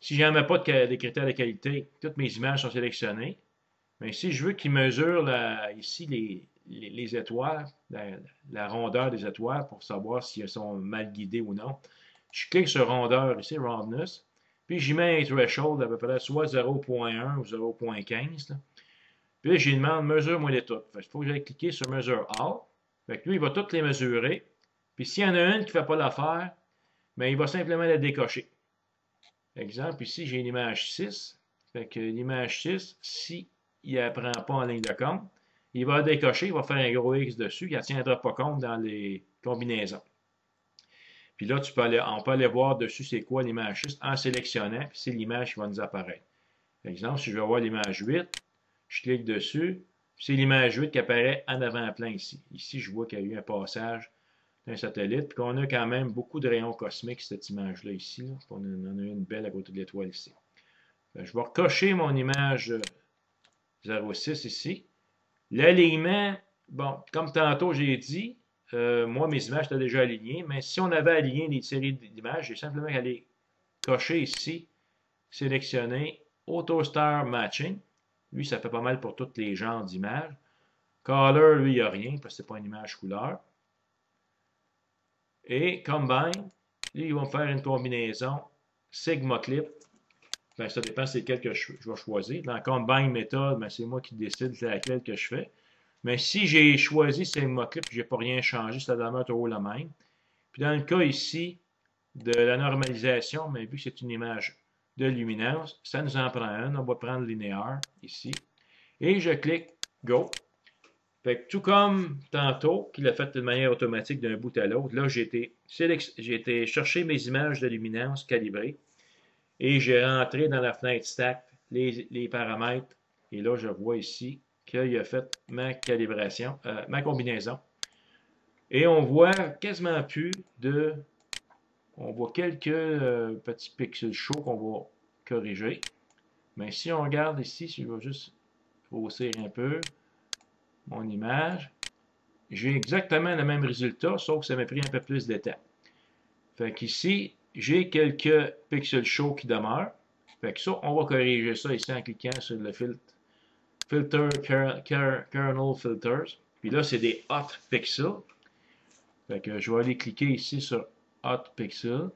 si j'en mets pas de critères de qualité, toutes mes images sont sélectionnées. Mais si je veux qu'il mesure ici les étoiles, la rondeur des étoiles pour savoir si elles sont mal guidées ou non, je clique sur rondeur ici, roundness, puis j'y mets un threshold à peu près soit 0.1 ou 0.15. Puis là, j'y demande mesure-moi les toutes. Il faut que j'aille cliquer sur Measure All. Fait que lui, il va toutes les mesurer. Puis s'il y en a une qui ne fait pas l'affaire, bien, il va simplement la décocher. Exemple, ici, j'ai une image 6. Fait que l'image 6, si il ne prend pas en ligne de compte, il va décocher, il va faire un gros X dessus, il ne tiendra pas compte dans les combinaisons. Puis là, on peut aller voir dessus c'est quoi l'image 6 en sélectionnant, puis c'est l'image qui va nous apparaître. Par exemple, si je veux voir l'image 8, je clique dessus, c'est l'image 8 qui apparaît en avant-plan ici. Ici, je vois qu'il y a eu un passage d'un satellite, puis qu'on a quand même beaucoup de rayons cosmiques, cette image-là ici. Là. On en a une belle à côté de l'étoile ici. Je vais recocher mon image 06 ici. L'alignement, bon, comme tantôt j'ai dit, moi mes images étaient déjà alignées, mais si on avait aligné les séries d'images, j'ai simplement allé cocher ici, sélectionner Auto Star Matching. Lui, ça fait pas mal pour tous les genres d'images. Color, lui, il n'y a rien parce que ce n'est pas une image couleur. Et Combine, lui, ils vont faire une combinaison Sigma Clip. Ben, ça dépend c'est lequel que je vais choisir. Dans Combine méthode, ben, c'est moi qui décide c'est laquelle que je fais. Mais si j'ai choisi Sigma Clip, je n'ai pas rien changé, ça demeure toujours la même. Puis dans le cas ici de la normalisation, mais vu que c'est une image de luminance, ça nous en prend un. On va prendre linéaire ici. Et je clique Go. Fait que tout comme tantôt, qu'il a fait de manière automatique d'un bout à l'autre, là, j'ai été chercher mes images de luminance calibrées et j'ai rentré dans la fenêtre Stack les paramètres. Et là, je vois ici qu'il a fait ma calibration, ma combinaison. Et on voit quasiment plus de... On voit quelques petits pixels chauds qu'on va corriger. Mais si on regarde ici, si je vais juste grossir un peu mon image, j'ai exactement le même résultat, sauf que ça m'a pris un peu plus d'étapes. Fait qu'ici, j'ai quelques pixels chauds qui demeurent. Fait que ça, on va corriger ça ici en cliquant sur le Filter Kernel Filters. Puis là, c'est des Hot Pixels. Fait que je vais aller cliquer ici sur Hot Pixel.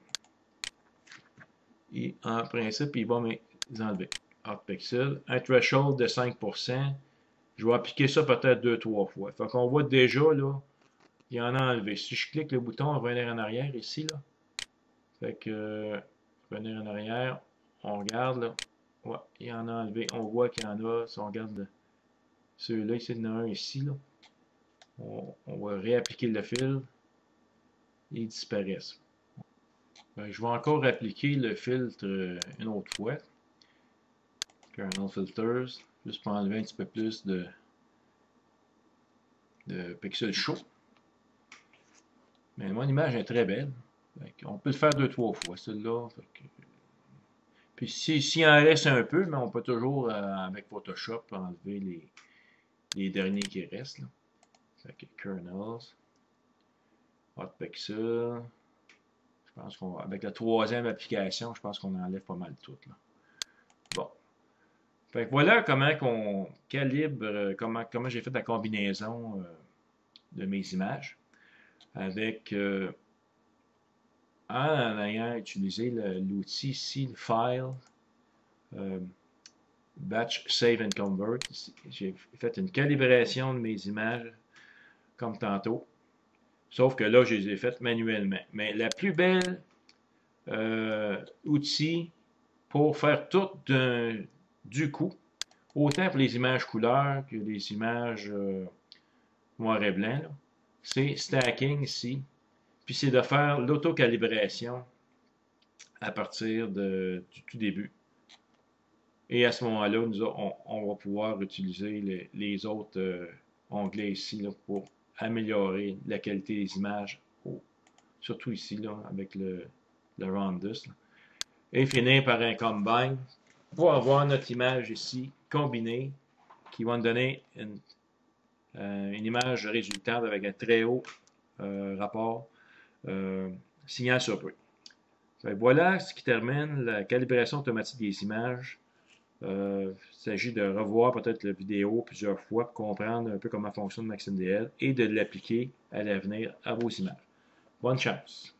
Et en principe, il va m'enlever. Hot Pixel. Un threshold de 5%. Je vais appliquer ça peut-être 2-3 fois. Fait qu'on voit déjà, là, il en a enlevé. Si je clique le bouton revenir en arrière ici, là, fait que revenir en arrière, on regarde, là, ouais, il en a enlevé. On voit qu'il y en a, si on regarde ceux-là, ici, il y en a un ici, là. On va réappliquer le fil, ils disparaissent. Je vais encore appliquer le filtre une autre fois. Kernel Filters, juste pour enlever un petit peu plus de pixels chauds. Mais mon image est très belle. On peut le faire 2-3 fois, celle-là. Puis s'il en reste un peu, mais on peut toujours, avec Photoshop, enlever les derniers qui restent. Là. Fait que Kernels, Hot Pixel. Je pense qu'avec la troisième application, je pense qu'on enlève pas mal tout. Là. Bon. Fait que voilà comment on calibre, comment j'ai fait la combinaison de mes images avec en ayant utilisé l'outil ici, le File, Batch Save and Convert. J'ai fait une calibration de mes images comme tantôt. Sauf que là, je les ai faites manuellement. Mais la plus belle outil pour faire tout du coup, autant pour les images couleurs que les images noir et blanc, c'est stacking ici. Puis c'est de faire l'autocalibration à partir du tout début. Et à ce moment-là, on va pouvoir utiliser les autres onglets ici là, pour améliorer la qualité des images, surtout ici là, avec le Rondus. Et finir par un combine pour avoir notre image ici combinée qui va nous donner une image résultante avec un très haut rapport signal sur bruit. Voilà ce qui termine la calibration automatique des images. Il s'agit de revoir peut-être la vidéo plusieurs fois pour comprendre un peu comment fonctionne MaxMDL et de l'appliquer à l'avenir à vos images. Bonne chance!